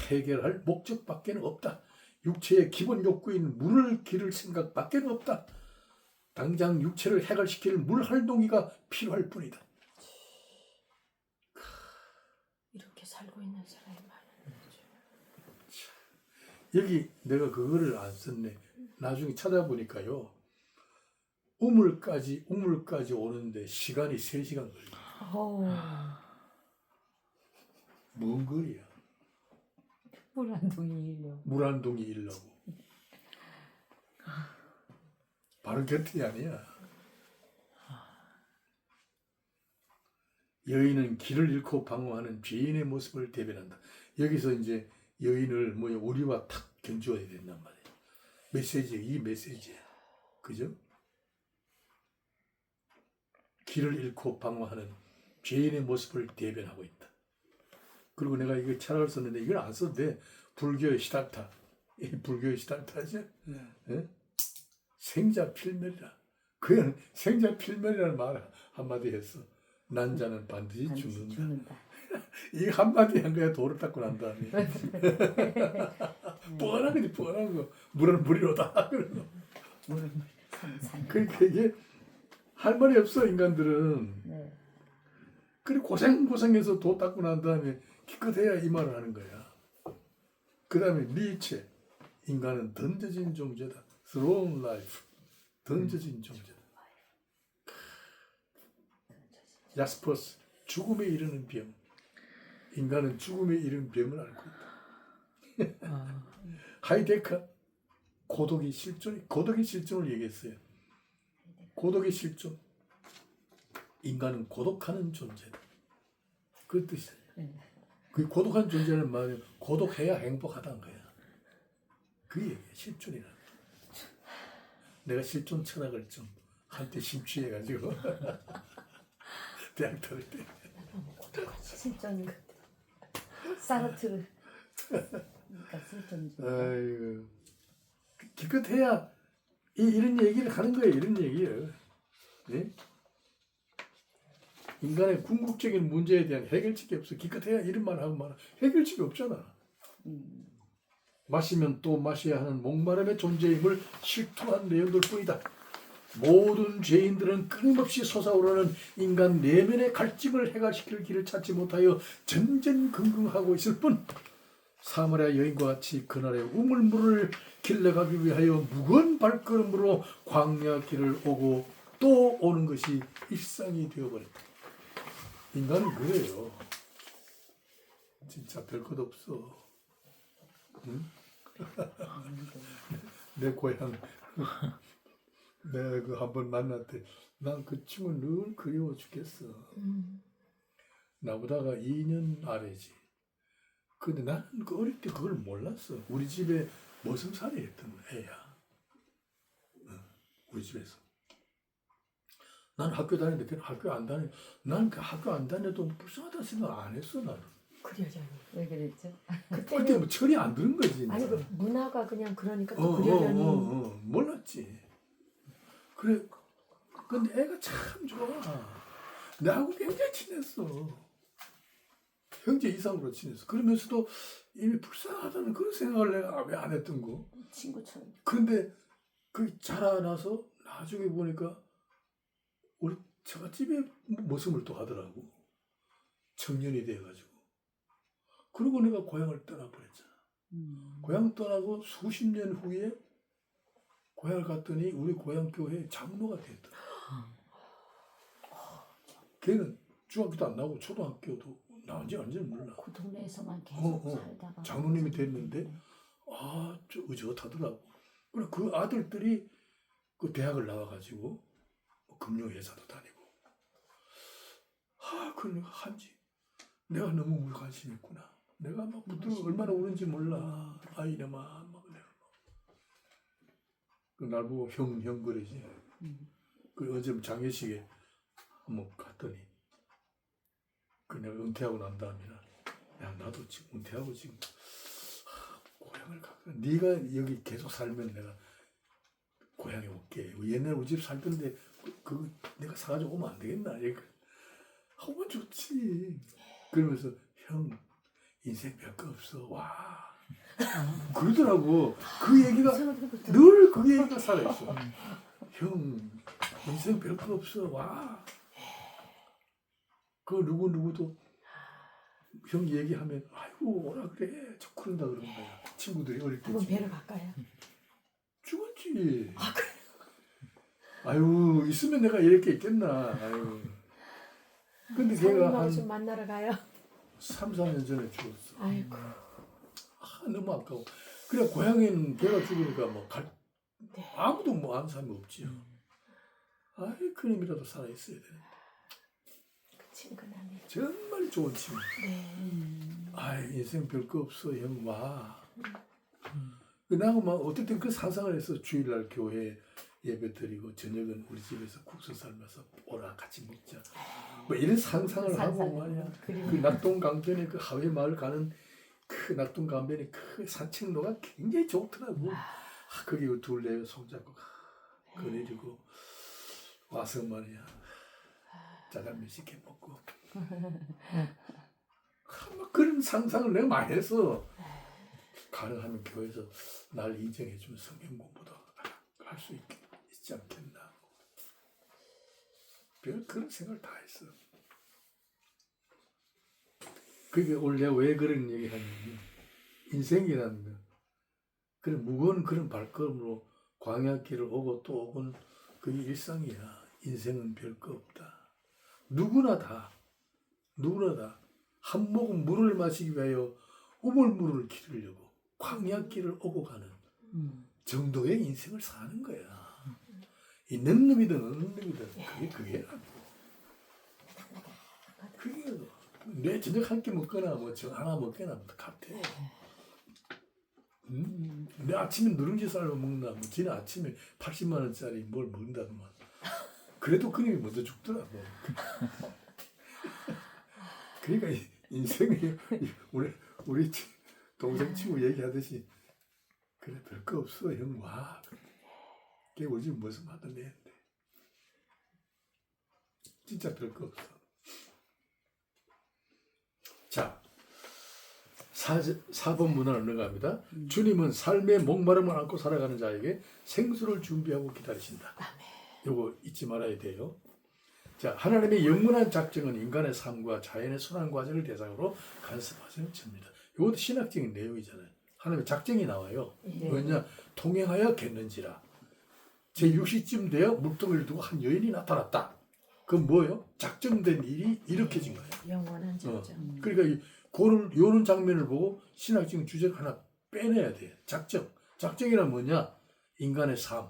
해결할 목적밖에 없다. 육체의 기본 욕구인 물을 기를 생각밖에 없다. 당장 육체를 해결시킬 물 활동이가 필요할 뿐이다. 이렇게 살고 있는 사람이 많은 거죠. 여기 내가 그거를 안 썼네. 나중에 찾아보니까요. 우물까지 오는데 시간이 3시간 걸려. 먼 거리야. 물 한 동이 일려. 물 한 동이 일라고. 바로 곁이 아니야. 여인은 길을 잃고 방황하는 죄인의 모습을 대변한다. 여기서 이제 여인을 우리와 탁 견주어야 된단 말이에요. 이 메시지야. 그죠? 길을 잃고 방황하는 죄인의 모습을 대변하고 있다. 그리고 내가 이거 차라를 썼는데 이걸 안 써도 돼. 불교의 시달타. 불교의 시달타지? 네? 생자필멸이라. 그냥 생자필멸이라는 말 한마디 했어. 난자는 반드시 죽는다. 이거 한마디 한 거야. 도를 닦고 난 다음에. 뻔한 거지, 뻔한 거. 물은 물이로다. 그러니까 이게 할 말이 없어, 인간들은. 그리고 고생해서 도 닦고 난 다음에 기껏해야 이 말을 하는 거야. 그 다음에 니체, 인간은 던져진 존재다. thrown life, 던져진 존재다. 야스퍼스, 죽음에 이르는 병. 인간은 죽음에 이르는 병을 알고 있다. 하이데커, 고독의 실존을 얘기했어요. 고독의 실존. 인간은 고독하는 존재다. 그 뜻이에요. 그 고독한 존재는 말이야. 고독해야 행복하다는 거야. 그 얘기야. 실존이라는 거야. 내가 실존 철학을 좀 한때 심취해가지고 대학 다닐 때. 실존 사르트르. 그러니까 실존. 아이고. 기껏해야 이런 얘기를 하는 거예요. 이런 얘기예요. 네? 인간의 궁극적인 문제에 대한 해결책이 없어. 기껏해야 이런 말 하고 말 해결책이 없잖아. 마시면 또 마셔야 하는 목마름의 존재임을 실토한 내용들 뿐이다. 모든 죄인들은 끊임없이 솟아오르는 인간 내면의 갈증을 해결시킬 길을 찾지 못하여 전전긍긍하고 있을 뿐 사마리아 여인과 같이 그날의 우물물을 길러가기 위하여 무거운 발걸음으로 광야 길을 오고 또 오는 것이 일상이 되어버렸다. 인간은 그래요. 진짜 별 것 없어. 응? 내 고향 내가 그 한번 만났대. 난 그 친구 늘 그리워 죽겠어. 나보다가 2년 아래지. 근데 나는 그 어릴 때 그걸 몰랐어. 우리 집에 머슴살이 했던 애야. 우리 집에서. 난 학교 다니는데 걔는 학교 안 다니. 난 그 학교 안 다녀도 불쌍하다 생각 안 했어 나는. 그 여자는 왜 그랬죠? 그때 뭐 철이 안 드는 거지. 아니 그 문화가 그냥 그러니까 또 그 여자는 몰랐지. 그래. 근데 애가 참 좋아. 나하고 굉장히 친했어. 형제 이상으로 친했어. 그러면서도 이미 불쌍하다는 그런 생각을 내가 왜 안 했던 거. 친구처럼. 근데 그 자라나서 나중에 보니까 우리 처갓집에 머슴을 또 하더라고. 청년이 돼가지고. 그러고 내가 고향을 떠나버렸잖아. 고향 떠나고 수십 년 후에 고향을 갔더니 우리 고향 교회 장로가 됐더라. 걔는 중학교도 안 나오고 초등학교도 나온 지 완전히 몰라. 그 동네에서만 계속 살다가 장로님이 됐는데 저 의젓하더라고. 그래 그 아들들이 그 대학을 나와가지고 금융회사도 다니고. 그러니까 한지 내가 너무 무관심했구나. 내가 막 붙들어 얼마나 우는지 몰라. 아이네마 막 내가 날 보고 형 그러지. 그 어제 장례식에 한번 갔더니 그 내가 은퇴하고 난 다음에 야 나도 지금 은퇴하고 지금 고향을 가까. 네가 여기 계속 살면 내가 고향에 올게. 옛날에 우리 집 살던데 그 내가 사가지고 오면 안 되겠나? 하면 좋지. 그러면서 형 인생 별거 없어. 와. 그러더라고. 그 얘기가 늘 그 얘기가 살아있어. 형 인생 별거 없어. 와. 그 누구도 형 얘기하면 아이고 오라 그래. 저 그런다 그러는 거야. 친구들이 어릴 때. 한번 뵈러 갈까요? 죽었지. 아유 있으면 내가 이렇게 있겠나. 아유. 근데 걔가 사모님하고 좀 만나러 가요. 3, 4년 전에 죽었어. 아이고. 너무 아까워. 그래 고향에는 걔가 죽으니까 뭐 네. 아무도 뭐 아는 사람이 없지요. 그놈이라도 살아 있어야 돼. 그 친근함이. 정말 좋은 친구. 네. 인생 별거 없어 형 와. 나하고 막 어쨌든 그 상상을 해서 주일날 교회 예배 드리고 저녁은 우리 집에서 국수 삶아서 오라 같이 먹자. 뭐 이런 상상을 하고 말이야. 그 낙동강변에 그 하회 마을 가는 그 낙동강변의 그 산책로가 굉장히 좋더라고. 거기 둘레 손잡고 거내리고 와서 말이야 짜장면 시켜 먹고. 막 그런 상상을 내가 많이 했어. 가능하면 교회에서 날 인정해주면 성경 공부도 할 수 있지 않겠나. 별 그런 생각을 다 했어. 그게 오늘 내가 왜 그런 얘기 하냐면 인생이라는 거 그런 무거운 그런 발걸음으로 광야길을 오고 또 오고는 그게 일상이야. 인생은 별거 없다. 누구나 다 한 모금 물을 마시기 위하여 우물물을 기르려고 광야길을 오고 가는 정도의 인생을 사는 거야. 있는 놈이든 없는 놈이든 그게 그게 내 저녁 한 끼 먹거나 뭐 저 하나 먹거나 뭐 같아. 내 아침에 누룽지 쌀로 먹나 뭐 지는 아침에 80만 원짜리 뭘 먹는다더만 그래도 그놈이 먼저 죽더라고. 그러니까 인생이 우리 동생 친구 얘기하듯이 그래 별거 없어 형 와. 걔 우리 집 무슨 맛을 내는데 진짜 별거 없어. 자 4번 문안을 넘어갑니다. 주님은 삶의 목마름을 안고 살아가는 자에게 생수를 준비하고 기다리신다. 요거 잊지 말아야 돼요. 자, 하나님의 영원한 작정은 인간의 삶과 자연의 순환 과정을 대상으로 간섭하시는 겁니다. 이것도 신학적인 내용이잖아요. 하나님의 작정이 나와요. 왜냐? 통행하였겠는지라. 제6시쯤 되어 물동이를 두고 한 여인이 나타났다. 그건 뭐예요? 작정된 일이 일으켜진 거예요. 영원한 작정. 그러니까 요런 장면을 보고 신학적인 주제를 하나 빼내야 돼요. 작정이란 뭐냐? 인간의 삶,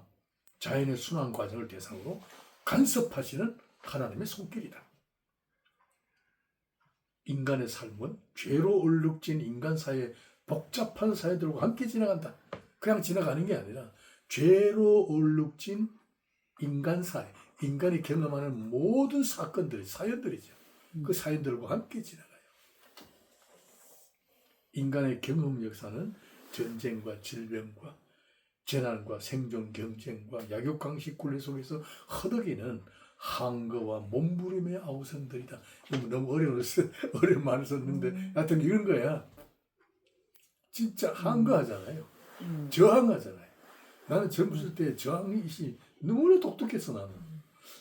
자연의 순환 과정을 대상으로 간섭하시는 하나님의 손길이다. 인간의 삶은 죄로 얼룩진 인간 사이에 복잡한 사회들과 함께 지나간다. 그냥 지나가는 게 아니라 죄로 얼룩진 인간 사회, 인간이 경험하는 모든 사건들이 사연들이죠. 그 사연들과 함께 지나가요. 인간의 경험 역사는 전쟁과 질병과 재난과 생존 경쟁과 약육강식 굴레 속에서 허덕이는 한거와 몸부림의 아우성들이다. 너무 어려운 말을 썼는데 하여튼 이런 거야. 진짜 한거하잖아요. 저항하잖아요. 나는 젊었을 때 저항이 너무나 독특했어. 나는.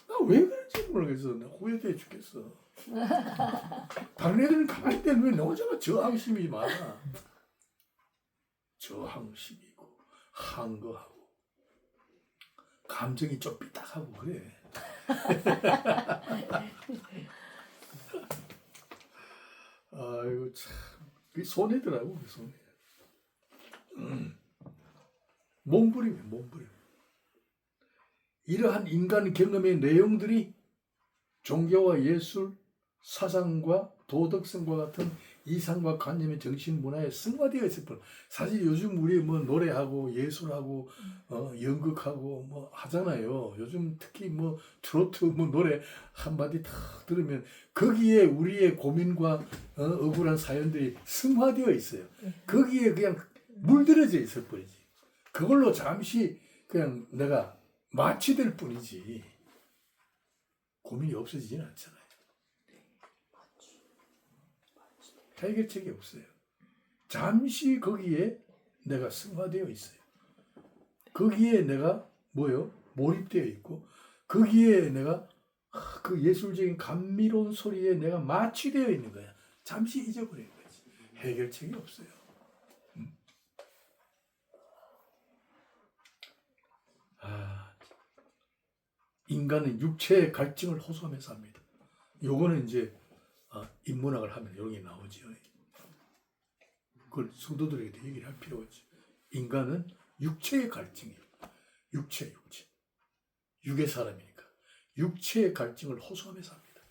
나 왜 그런지 모르겠어. 나 후회돼 죽겠어. 다른 애들은 가만히 있는데 왜 나 혼자만 저항심이 많아. 저항심이고 한거하고 감정이 좀 삐딱하고 그래. 아이고 참 그게 손해더라고. 그 손해. 몸부림이야 몸부림. 이러한 인간 경험의 내용들이 종교와 예술, 사상과 도덕성과 같은 이상과 관념의 정신 문화에 승화되어 있을 뿐. 사실 요즘 우리 뭐 노래하고 예술하고 연극하고 뭐 하잖아요. 요즘 특히 뭐 트로트 뭐 노래 한마디 탁 들으면 거기에 우리의 고민과 억울한 사연들이 승화되어 있어요. 거기에 그냥 물들어져 있을 뿐이지. 그걸로 잠시 그냥 내가 마취될 뿐이지 고민이 없어지지는 않잖아요. 해결책이 없어요. 잠시 거기에 내가 승화되어 있어요. 거기에 내가 몰입되어 있고 거기에 내가 그 예술적인 감미로운 소리에 내가 마취되어 있는 거야. 잠시 잊어버리는 거지. 해결책이 없어요. 인간은 육체의 갈증을 호소하면서 합니다. 요거는 이제 인문학을 하면 이런 게 나오죠. 그걸 성도들에게도 얘기를 할 필요가 있죠. 인간은 육체의 갈증이에요. 육체. 육의 사람이니까. 육체의 갈증을 호소하면서 합니다.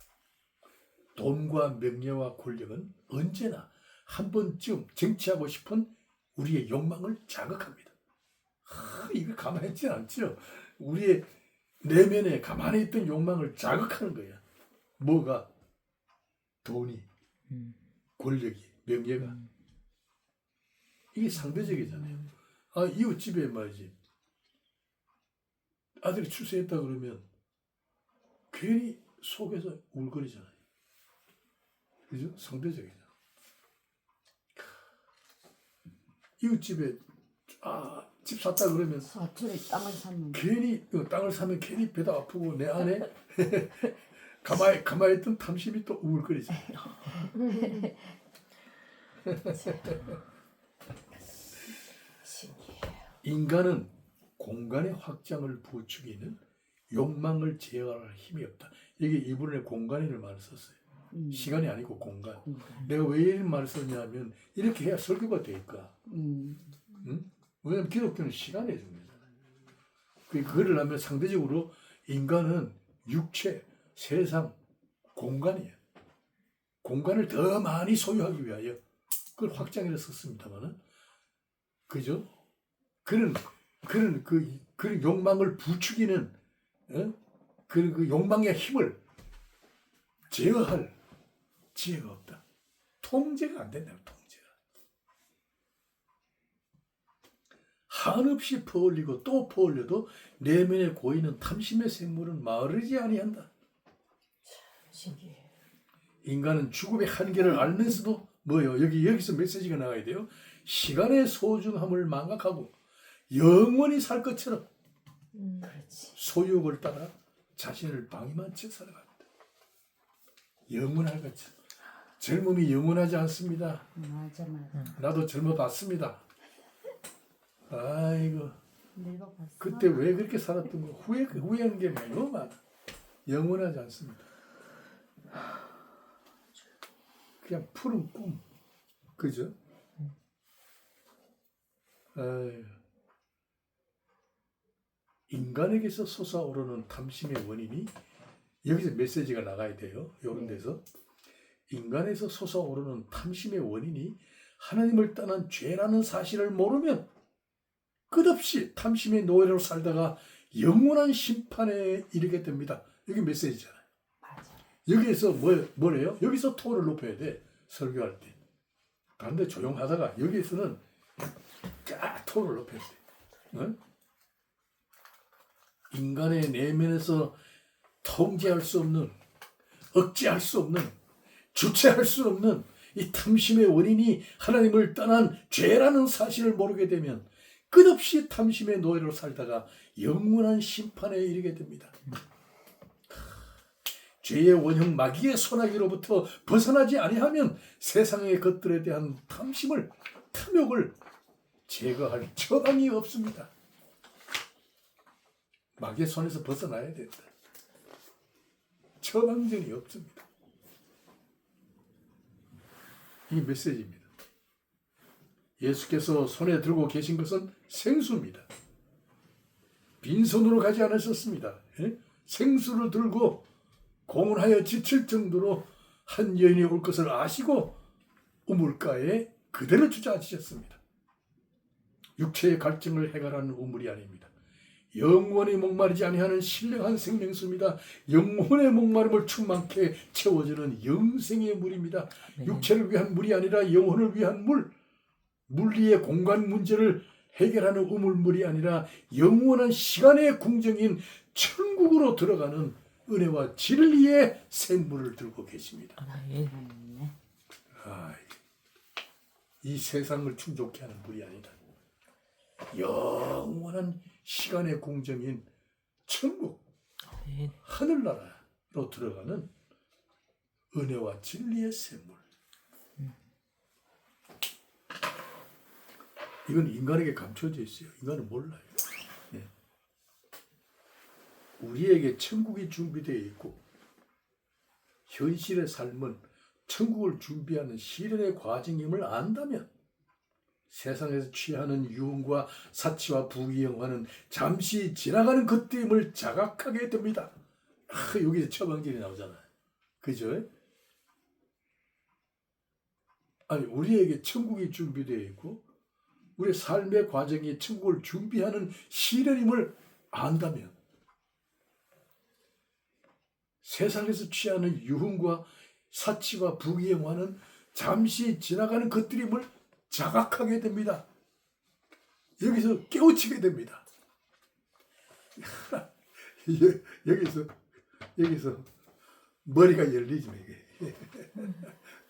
돈과 명예와 권력은 언제나 한 번쯤 쟁취하고 싶은 우리의 욕망을 자극합니다. 이거 가만히 있지 않죠. 우리의 내면에 가만히 있던 욕망을 자극하는 거야. 뭐가? 돈이, 권력이, 명예가. 이게 상대적이잖아요. 이웃집에 말이지. 아들이 출세했다 그러면 괜히 속에서 울거리잖아요. 그죠? 상대적이잖아. 이웃집에 집 샀다 그러면 사촌이 땅을 샀는데 괜히 땅을 사면 괜히 배도 아프고 내 안에 가만히 있던 탐심이 또 우울거리잖아요. 신기해요. 인간은 공간의 확장을 부추기는 욕망을 제어할 힘이 없다. 이게 이분의 공간이라는 말을 썼어요. 시간이 아니고 공간. 내가 왜 이런 말을 썼냐면 이렇게 해야 설교가 되니까. 응? 왜냐면 기독교는 시간에 중요하잖아요. 그거를 하면 상대적으로 인간은 육체, 세상, 공간이에요. 공간을 더 많이 소유하기 위하여 그걸 확장해서 썼습니다만은, 그죠? 그런 욕망을 부추기는, 그 욕망의 힘을 제어할 지혜가 없다. 통제가 안 된다고, 통제가. 한없이 퍼올리고 또 퍼올려도 내면에 고이는 탐심의 생물은 마르지 아니한다. 신기해요. 인간은 죽음의 한계를 알면서도 뭐예요? 여기서 메시지가 나가야 돼요. 시간의 소중함을 망각하고 영원히 살 것처럼 그렇지. 소유욕을 따라 자신을 방임한 채 살아갑니다. 영원할 것처럼. 젊음이 영원하지 않습니다. 맞아. 나도 젊어봤습니다. 아이고, 늙어봤어. 그때 왜 그렇게 살았던 거 후회한 게 너무 많아. 영원하지 않습니다. 그냥 푸른 꿈, 그죠? 아유. 인간에게서 솟아오르는 탐심의 원인이, 여기서 메시지가 나가야 돼요. 이런 데서 인간에서 솟아오르는 탐심의 원인이 하나님을 떠난 죄라는 사실을 모르면 끝없이 탐심의 노예로 살다가 영원한 심판에 이르게 됩니다. 여기 메시지잖아요. 맞아. 여기에서 뭐래요? 여기서 톤을 높여야 돼. 설교할 때. 다른 데 조용하다가 여기에서는 쫙 톤을 높여야 돼. 응? 인간의 내면에서 통제할 수 없는, 억제할 수 없는, 주체할 수 없는 이 탐심의 원인이 하나님을 떠난 죄라는 사실을 모르게 되면 끝없이 탐심의 노예로 살다가 영원한 심판에 이르게 됩니다. 죄의 원형 마귀의 소나기로부터 벗어나지 아니하면 세상의 것들에 대한 탐심을, 탐욕을 제거할 처방이 없습니다. 마귀의 손에서 벗어나야 된다. 처방전이 없습니다. 이 메시지입니다. 예수께서 손에 들고 계신 것은 생수입니다. 빈손으로 가지 않으셨습니다. 생수를 들고 공언하여 지칠 정도로 한 여인이 올 것을 아시고 우물가에 그대로 주저앉으셨습니다. 육체의 갈증을 해결하는 우물이 아닙니다. 영원히 목마르지 아니하는 신령한 생명수입니다. 영혼의 목마름을 충만케 채워주는 영생의 물입니다. 육체를 위한 물이 아니라 영혼을 위한 물, 물리의 공간 문제를 해결하는 우물물이 아니라 영원한 시간의 궁정인 천국으로 들어가는 은혜와 진리의 샘물을 들고 계십니다. 이 세상을 충족케 하는 물이 아니다. 영원한 시간의 궁정인 천국, 하늘나라로 들어가는 은혜와 진리의 샘물. 이건 인간에게 감춰져 있어요. 인간은 몰라요. 네. 우리에게 천국이 준비되어 있고 현실의 삶은 천국을 준비하는 시련의 과정임을 안다면 세상에서 취하는 유흥과 사치와 부귀영화는 잠시 지나가는 것임을 자각하게 됩니다. 여기서 처방전이 나오잖아요. 그죠? 아니, 우리에게 천국이 준비되어 있고 우리의 삶의 과정이 천국을 준비하는 시련임을 안다면 세상에서 취하는 유흥과 사치와 부귀영화는 잠시 지나가는 것들임을 자각하게 됩니다. 여기서 깨우치게 됩니다. 여기서 머리가 열리지, 이게.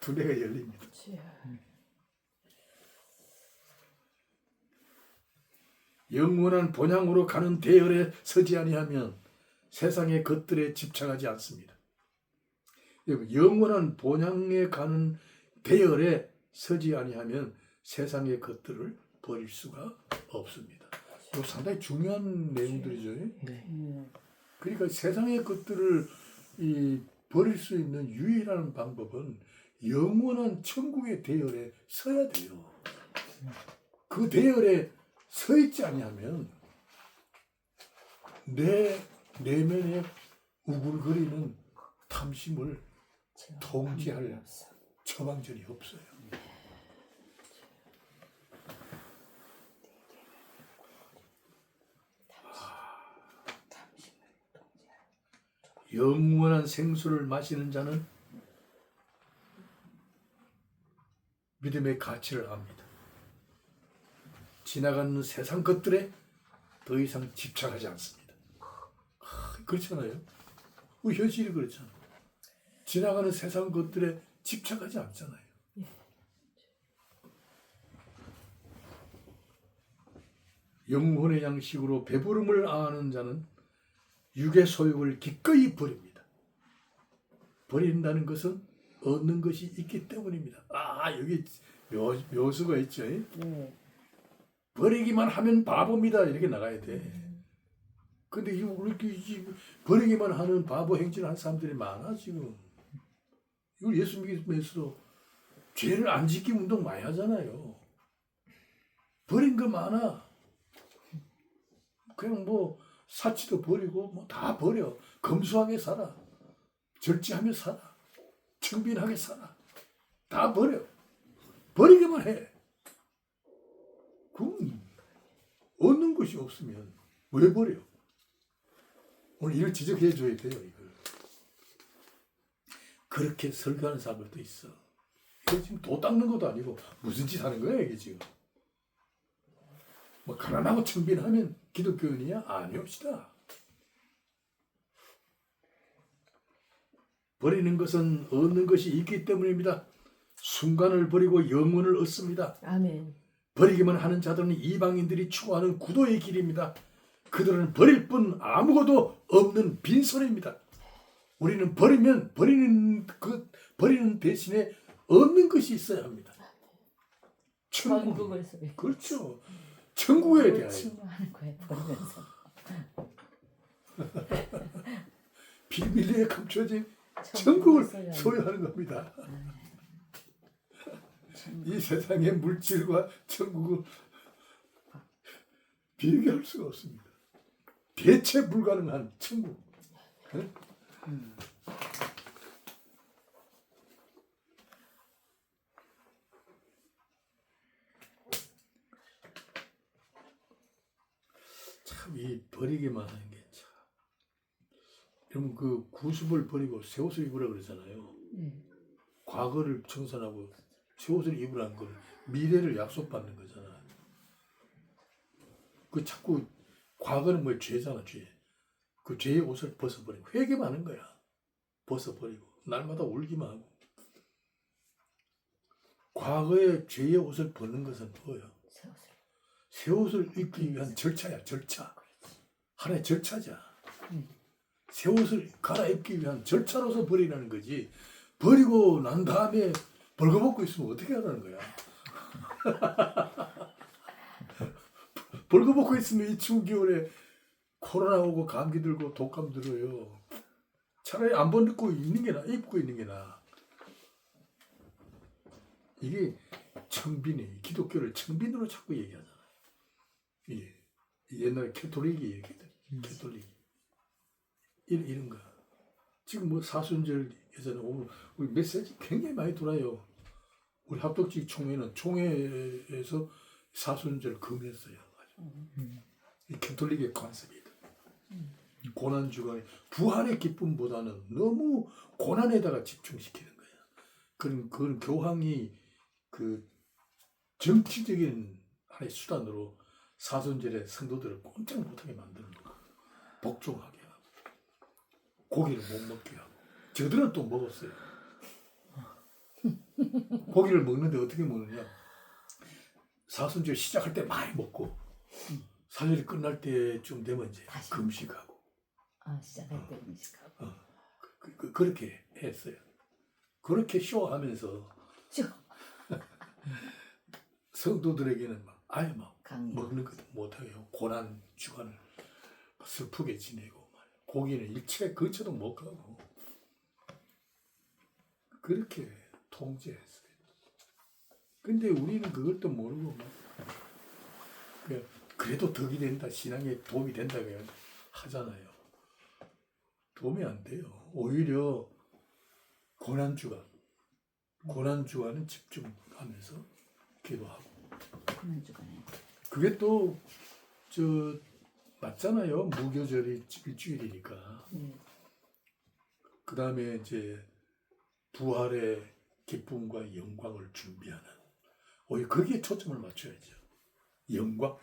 두뇌가 열립니다. 영원한 본향으로 가는 대열에 서지 아니하면 세상의 것들에 집착하지 않습니다. 영원한 본향에 가는 대열에 서지 아니하면 세상의 것들을 버릴 수가 없습니다. 이거 상당히 중요한 내용들이죠. 네. 그러니까 세상의 것들을 버릴 수 있는 유일한 방법은 영원한 천국의 대열에 서야 돼요. 그 대열에 서 있지 아니하면 내 내면에 우글거리는 탐심을 통제할 처방전이 없어요. 영원한 생수를 마시는 자는 믿음의 가치를 압니다. 지나가는 세상 것들에 더 이상 집착하지 않습니다. 그렇잖아요. 현실이 그렇잖아요. 지나가는 세상 것들에 집착하지 않잖아요. 영혼의 양식으로 배부름을 아는 자는 육의 소욕을 기꺼이 버립니다. 버린다는 것은 얻는 것이 있기 때문입니다. 여기 묘수가 있죠. 네. 버리기만 하면 바보입니다. 이렇게 나가야 돼. 근데 이렇게 버리기만 하는 바보 행진을 하는 사람들이 많아 지금. 이걸 예수 믿으면서 죄를 안 짓기 운동 많이 하잖아요. 버린 거 많아. 그냥 뭐 사치도 버리고 뭐 다 버려. 검소하게 살아. 절제하며 살아. 청빈하게 살아. 다 버려. 버리기만 해. 그럼 얻는 것이 없으면 왜 버려? 오늘 이걸 지적해 줘야 돼요. 이걸. 그렇게 설교하는 사람들도 있어. 이게 지금 도 닦는 것도 아니고 무슨 짓 하는 거야 이게 지금. 뭐 가난하고 청빈하면 기독교인이야? 아니옵시다. 버리는 것은 얻는 것이 있기 때문입니다. 순간을 버리고 영혼을 얻습니다. 아멘. 버리기만 하는 자들은 이방인들이 추구하는 구도의 길입니다. 그들은 버릴 뿐 아무것도 없는 빈손입니다. 우리는 버리는 대신에 얻는 것이 있어야 합니다. 천국을 소리. 그렇죠. 천국에 대하여 침노하는 거예요. 버리면서. 비밀리에 감춰진 천국을 소유하는 겁니다. 이 세상의 물질과 천국을 비교할 수가 없습니다. 대체 불가능한 천국. 네? 참 이 버리기만 하는 게 참. 여러분 그 구습을 버리고 새 옷을 입으라 그러잖아요. 과거를 청산하고 새 옷을 입으라는 걸 미래를 약속받는 거잖아. 그 자꾸 과거는 뭐 죄잖아, 죄. 그 죄의 옷을 벗어버리고 회개만 하는 거야. 벗어버리고 날마다 울기만 하고. 과거의 죄의 옷을 벗는 것은 뭐예요? 새 옷을 입기 위한 절차야, 절차. 하나의 절차자. 새 옷을 갈아입기 위한 절차로서 버리라는 거지. 버리고 난 다음에 벌거벗고 있으면 어떻게 하라는 거야? 벌거벗고 있으면 이 추운 겨울에 코로나 오고 감기 들고 독감 들어요. 차라리 안 벗고 있는 게 나아. 입고 있는 게 나아. 이게 청빈이 기독교를 청빈으로 자꾸 얘기하잖아요. 예. 옛날에 캐톨릭이 얘기했거든. 캐톨릭. 이런 거. 지금 뭐 사순절 예전에 오늘 우리 메시지 굉장히 많이 돌아요. 우리 합독지 총회에서 사순절 금했어요. 이 캐톨릭의 컨셉이다. 고난 주간에 부활의 기쁨보다는 너무 고난에다가 집중시키는 거야. 그런 교황이 그 정치적인 하나의 수단으로 사순절에 성도들을 꼼짝 못하게 만드는 거. 복종하게 하고 고기를 못 먹게 하고. 저들은 또 먹었어요. 고기를 먹는데 어떻게 먹느냐? 사순절 시작할 때 많이 먹고 사순절이 끝날 때쯤 되면 이제 다시 금식하고. 시작할 때 음식하고. 그렇게 했어요. 그렇게 쇼하면서 성도들에게는 막 아예 막 강요. 먹는 것도 못하게 하고 고난 주간을 슬프게 지내고 고기는 일체 근처도 못 가고 그렇게 통제했어요. 근데 우리는 그걸 또 모르고 막 그래도 덕이 된다, 신앙에 도움이 된다 하잖아요. 도움이 안 돼요. 오히려 고난주간은 집중하면서 기도하고. 고난 주간에. 그게 또 맞잖아요. 무교절이 일주일이니까. 그 다음에 이제 부활의 기쁨과 영광을 준비하는. 오히려 거기에 초점을 맞춰야죠. 영광.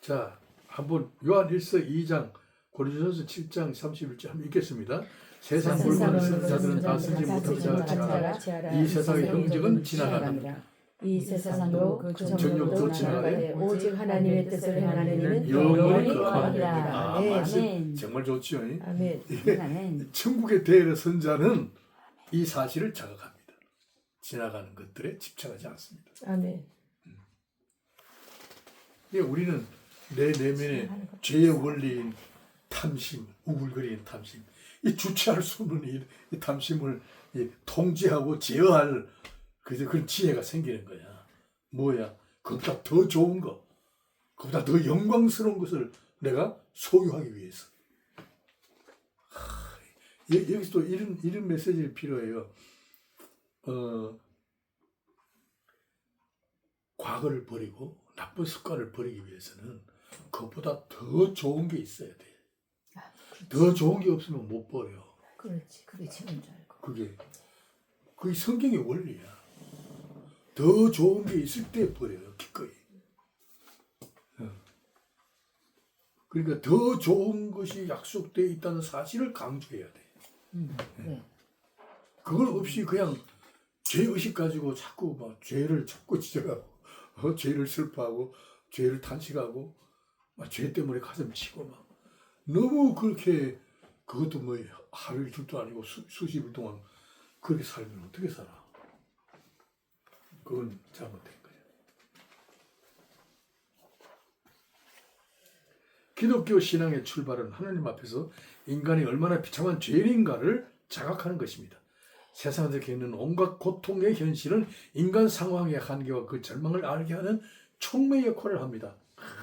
자, 한번 요한일서 2장, 고린도전서 7장 31절 한번 읽겠습니다. 세상 물건을 쓰는 자들은 다 쓰지 못할 자와 같이 하라. 이 세상의 형적은 지나간다. 이 세상도 그 정욕도 지나가되 오직 하나님의 뜻을 행하는 이는 영원히 영원히 거하리라. 거하리라. 말씀 아멘. 정말 좋지요. 아멘. 아멘. 천국에 대해선 자는 이 사실을 자각합니다. 지나가는 것들에 집착하지 않습니다. 아멘. 우리는 내 내면에 죄의 원리인 탐심, 우글거리는 탐심, 이 주체할 수 없는 이 탐심을 통제하고 제어할 그런 지혜가 생기는 거야. 뭐야? 그보다 더 좋은 거, 그보다 더 영광스러운 것을 내가 소유하기 위해서. 여기서 또 이런 메시지가 필요해요. 과거를 버리고 나쁜 습관을 버리기 위해서는 그것보다 더 좋은 게 있어야 돼. 더 좋은 게 없으면 못 버려. 그렇지. 그게 최고인 줄 알고. 그게 성경의 원리야. 더 좋은 게 있을 때 버려요, 기꺼이. 그러니까 더 좋은 것이 약속되어 있다는 사실을 강조해야 돼. 네. 그걸 없이 그냥 죄의식 가지고 자꾸 막 죄를 자꾸 지적하고, 죄를 슬퍼하고, 죄를 탄식하고, 막 죄 때문에 가슴 치고 막. 너무 그렇게, 그것도 뭐 하루 이틀도 아니고 수십 일 동안 그렇게 살면 어떻게 살아? 그건 잘못된 거예요. 기독교 신앙의 출발은 하나님 앞에서 인간이 얼마나 비참한 죄인인가를 자각하는 것입니다. 세상에서 겪는 온갖 고통의 현실은 인간 상황의 한계와 그 절망을 알게 하는 촉매 역할을 합니다.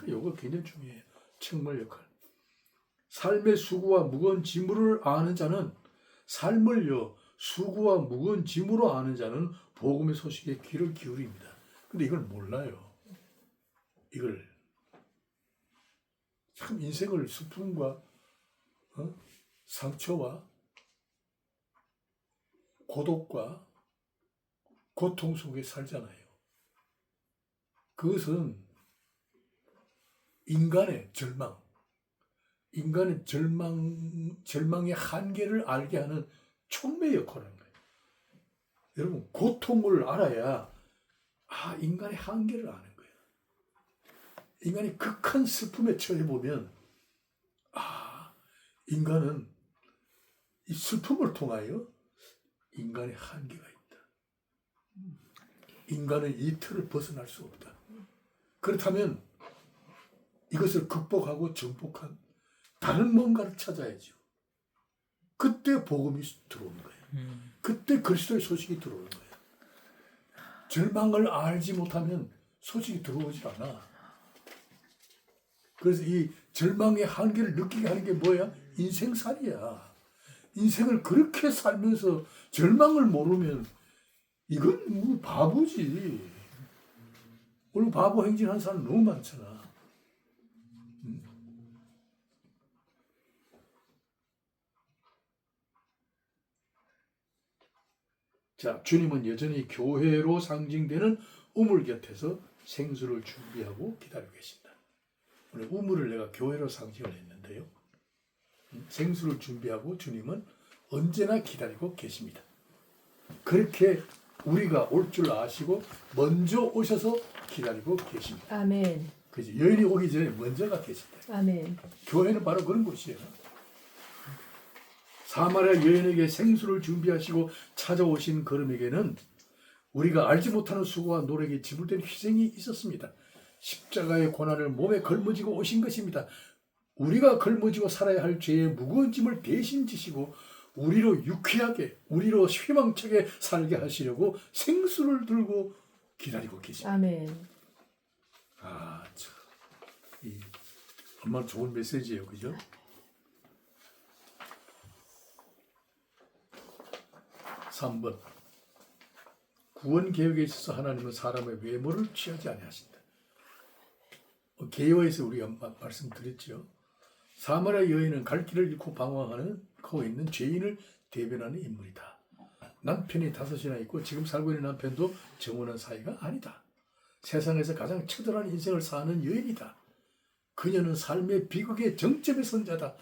이거 굉장히 중요해요. 촉매 역할. 삶의 수고와 무거운 짐을 아는 자는 삶을요 수고와 무거운 짐으로 아는 자는 복음의 소식에 귀를 기울입니다. 근데 이걸 몰라요. 이걸 참 인생을 슬픔과 상처와 고독과 고통 속에 살잖아요. 그것은 인간의 절망의 한계를 알게 하는 촉매 역할을 하는 거예요. 여러분, 고통을 알아야 인간의 한계를 아는 거예요. 인간이 극한 슬픔에 처해보면 인간은 이 슬픔을 통하여 인간의 한계가 있다. 인간은 이 틀을 벗어날 수 없다. 그렇다면 이것을 극복하고 정복한 다른 뭔가를 찾아야죠. 그때 복음이 들어오는 거예요. 그때 그리스도의 소식이 들어오는 거예요. 절망을 알지 못하면 소식이 들어오질 않아. 그래서 이 절망의 한계를 느끼게 하는 게 뭐야? 인생살이야. 인생을 그렇게 살면서 절망을 모르면 이건 뭐 바보지. 오늘 바보 행진하는 사람 너무 많잖아. 자, 주님은 여전히 교회로 상징되는 우물 곁에서 생수를 준비하고 기다리고 계십니다. 오늘 우물을 내가 교회로 상징을 했는데요. 생수를 준비하고 주님은 언제나 기다리고 계십니다. 그렇게 우리가 올 줄 아시고 먼저 오셔서 기다리고 계십니다. 아멘. 그지? 여인이 오기 전에 먼저가 계신다. 아멘. 교회는 바로 그런 곳이에요. 사마리아 여인에게 생수를 준비하시고 찾아오신 그름에게는 우리가 알지 못하는 수고와 노력이 지불된 희생이 있었습니다. 십자가의 고난을 몸에 걸머지고 오신 것입니다. 우리가 걸머지고 살아야 할 죄의 무거운 짐을 대신 지시고 우리로 유쾌하게, 우리로 희망차게 살게 하시려고 생수를 들고 기다리고 계십니다. 아멘. 아, 참. 이 정말 좋은 메시지예요. 그죠? 삼 번 구원 계획에 있어서 하나님은 사람의 외모를 취하지 아니하신다. 개요에서 우리가 말씀드렸죠. 사마리아 여인은 갈 길을 잃고 방황하고 있는 죄인을 대변하는 인물이다. 남편이 5이나 있고 지금 살고 있는 남편도 정혼한 사이가 아니다. 세상에서 가장 처절한 인생을 사는 여인이다. 그녀는 삶의 비극의 정점에 선 자다.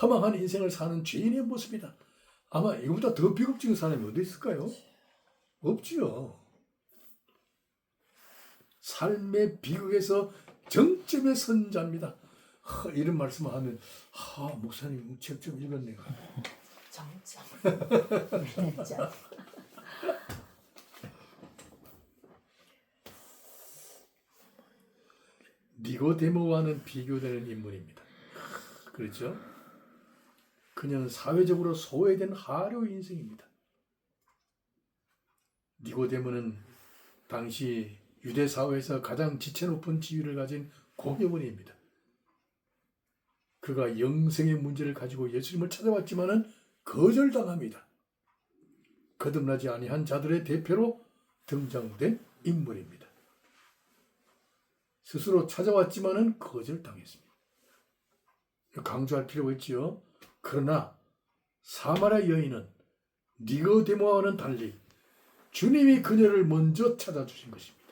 허망한 인생을 사는 죄인의 모습이다. 아마 이거보다 더 비극적인 사람이 어디 있을까요? 없지요. 삶의 비극에서 정점에 선 자입니다. 이런 말씀을 하면 목사님 책 좀 읽었네요. 정점. 니고데모와는 비교되는 인물입니다. 그렇죠? 그녀는 사회적으로 소외된 하류 인생입니다. 니고데모는 당시 유대 사회에서 가장 지체 높은 지위를 가진 공회원입니다. 그가 영생의 문제를 가지고 예수님을 찾아왔지만은 거절당합니다. 거듭나지 아니한 자들의 대표로 등장된 인물입니다. 스스로 찾아왔지만은 거절당했습니다. 강조할 필요가 있지요. 그러나 사마리아 여인은 니고데모와는 달리 주님이 그녀를 먼저 찾아주신 것입니다.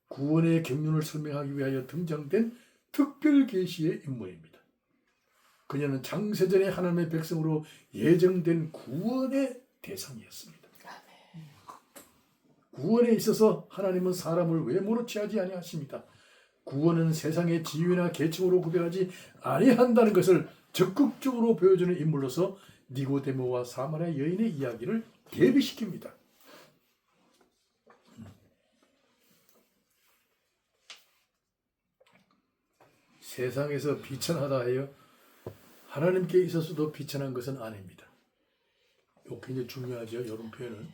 구원의 경륜을 설명하기 위하여 등장된 특별 계시의 인물입니다. 그녀는 창세전에 하나님의 백성으로 예정된 구원의 대상이었습니다. 구원에 있어서 하나님은 사람을 외모로 취하지 아니하십니다. 구원은 세상의 지위나 계층으로 구별하지 아니한다는 것을 적극적으로 보여주는 인물로서 니고데모와 사마리아 여인의 이야기를 대비시킵니다. 세상에서 비천하다 하여 하나님께 있어서도 비천한 것은 아닙니다. 이거 굉장히 중요하죠. 이런 표현은.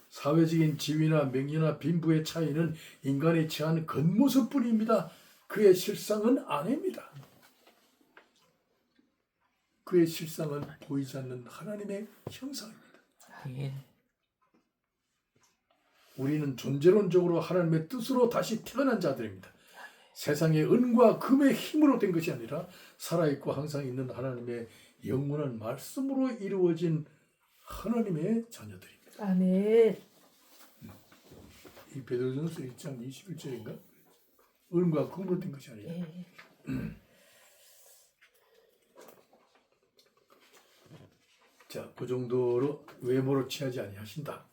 사회적인 지위나 명예나 빈부의 차이는 인간이 취한 겉모습뿐입니다. 그의 실상은 아닙니다. 그의 실상은 보이지 않는 하나님의 형상입니다. 우리는 존재론적으로 하나님의 뜻으로 다시 태어난 자들입니다. 세상의 은과 금의 힘으로 된 것이 아니라 살아있고 항상 있는 하나님의 영원한 말씀으로 이루어진 하나님의 자녀들입니다. 아멘. 이 베드로전서 1장 21절인가? 은과 금으로 된 것이 아니라. 자, 그 정도로 외모를 취하지 아니하신다.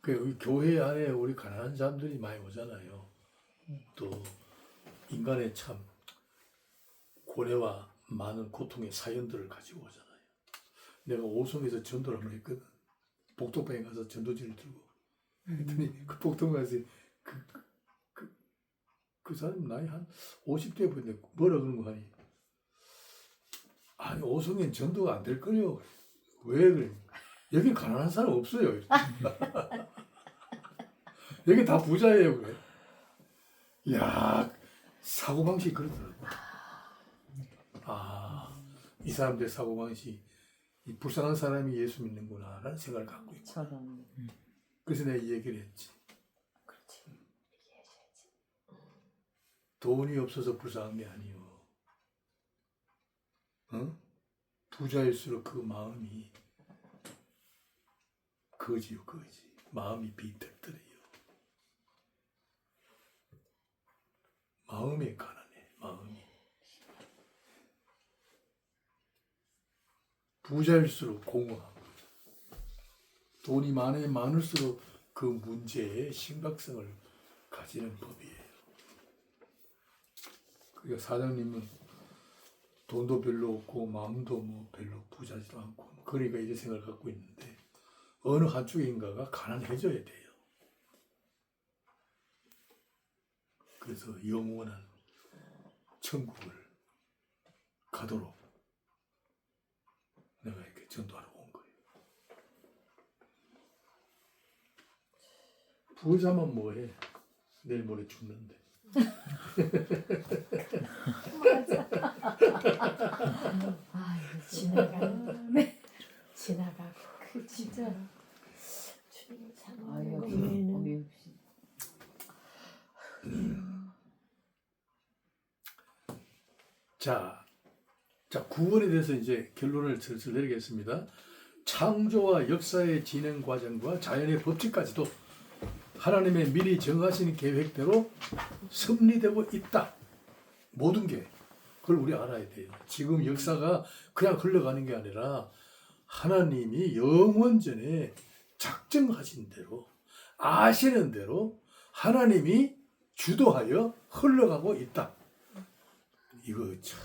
그 교회 안에 우리 가난한 사람들이 많이 오잖아요. 또 인간의 참 고뇌와 많은 고통의 사연들을 가지고 오잖아요. 내가 오송에서 전도를 한번 했거든. 복덕방에 가서 전도지를 들고 했더니 그 복덕방에서 그 사람 나이 한 50대 보는데 뭐라 그런 거 하니? 아니 오송엔 전도가 안 될 거요. 왜 그래? 여긴 가난한 사람 없어요. 여기 다 부자예요. 그래. 야, 사고방식이 그러더라고. 이 사람들 사고방식이 이 불쌍한 사람이 예수 믿는구나 라는 생각을 갖고 있고. 저런. 그래서 내가 이 얘기를 했지. 그렇지. 얘기하셔야지. 돈이 없어서 불쌍한 게 아니요. 부자일수록 그 마음이 거지요, 거지. 마음이 비틀더래요. 마음에 가난해, 마음이. 부자일수록 공허하고 돈이 많을수록 그 문제의 심각성을 가지는 법이에요. 그러니까 사장님은 돈도 별로 없고 마음도 뭐 별로 부자지도 않고 그러니까 이런 생각을 갖고 있는데 어느 한쪽인가가 가난해져야 돼요. 그래서 영원한 천국을 가도록 내가 이렇게 전도하러 온 거예요. 부자만 뭐해? 내일 모레 죽는데. 아 이거 지나가고 그 진짜 주님 사랑하는 거는 자, 구원에 대해서 이제 결론을 슬슬 내리겠습니다. 창조와 역사의 진행 과정과 자연의 법칙까지도 하나님의 미리 정하신 계획대로 섭리되고 있다. 모든 게 그걸 우리 알아야 돼요. 지금 역사가 그냥 흘러가는 게 아니라 하나님이 영원전에 작정하신 대로 아시는 대로 하나님이 주도하여 흘러가고 있다. 이거 참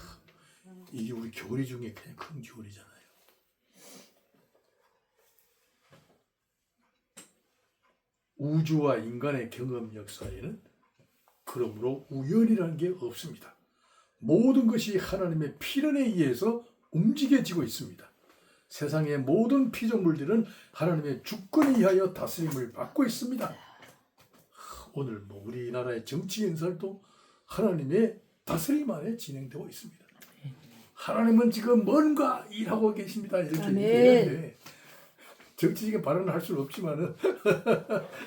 이게 우리 교리 중에 그냥 큰 교리잖아요. 우주와 인간의 경험 역사에는 그러므로 우연이라는 게 없습니다. 모든 것이 하나님의 필연에 의해서 움직여지고 있습니다. 세상의 모든 피조물들은 하나님의 주권에 의하여 다스림을 받고 있습니다. 오늘 뭐 우리나라의 정치 연설도 하나님의 다스림 안에 진행되고 있습니다. 하나님은 지금 뭔가 일하고 계십니다. 이렇게 얘기하는데 정치적인 발언을 할 수는 없지만은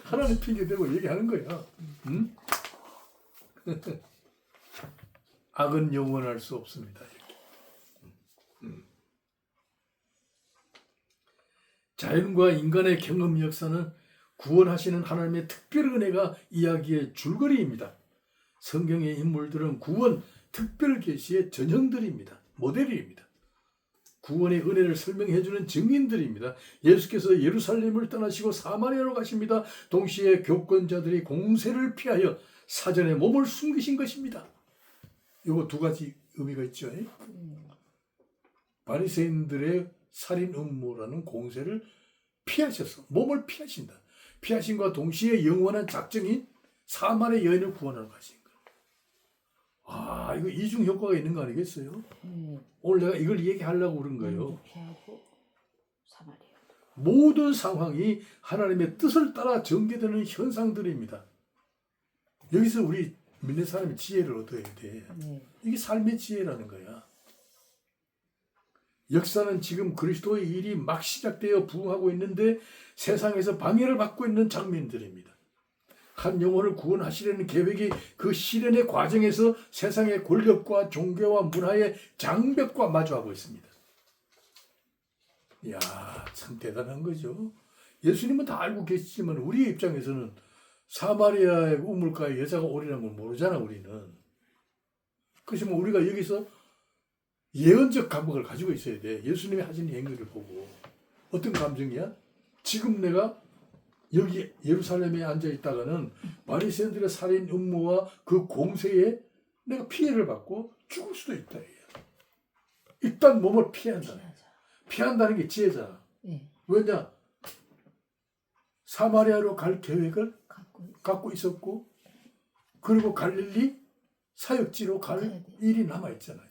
하나님 핑계 대고 얘기하는 거야. 응? 악은 영원할 수 없습니다. 이렇게. 자연과 인간의 경험 역사는 구원하시는 하나님의 특별 은혜가 이야기의 줄거리입니다. 성경의 인물들은 구원 특별 계시의 전형들입니다. 모델입니다. 구원의 은혜를 설명해주는 증인들입니다. 예수께서 예루살렘을 떠나시고 사마리아로 가십니다. 동시에 교권자들이 공세를 피하여 사전에 몸을 숨기신 것입니다. 이거 두 가지 의미가 있죠. 바리새인들의 살인 음모라는 공세를 피하셔서 몸을 피하신다. 피하신과 동시에 영원한 작정인 사마리아 여인을 구원하러 가신 거예요. 아, 이거 이중 효과가 있는 거 아니겠어요? 오늘 내가 이걸 얘기하려고 그런 거예요. 피하고 사마리아. 모든 상황이 하나님의 뜻을 따라 전개되는 현상들입니다. 여기서 우리 믿는 사람이 지혜를 얻어야 돼. 이게 삶의 지혜라는 거야. 역사는 지금 그리스도의 일이 막 시작되어 부흥하고 있는데 세상에서 방해를 받고 있는 장면들입니다. 한 영혼을 구원하시려는 계획이 그 실현의 과정에서 세상의 권력과 종교와 문화의 장벽과 마주하고 있습니다. 이야, 참 대단한 거죠. 예수님은 다 알고 계시지만 우리의 입장에서는 사마리아의 우물가에 여자가 오리라는 걸 모르잖아, 우리는. 그래서 뭐 우리가 여기서 예언적 감각을 가지고 있어야 돼. 예수님이 하신 행위를 보고. 어떤 감정이야? 지금 내가 여기 예루살렘에 앉아 있다가는 바리새인들의 살인 음모와 그 공세에 내가 피해를 받고 죽을 수도 있다. 일단 몸을 피한다. 피한다는 게 지혜잖아. 왜냐? 사마리아로 갈 계획을 갖고 있었고 그리고 갈릴리 사역지로 갈 일이 남아있잖아요.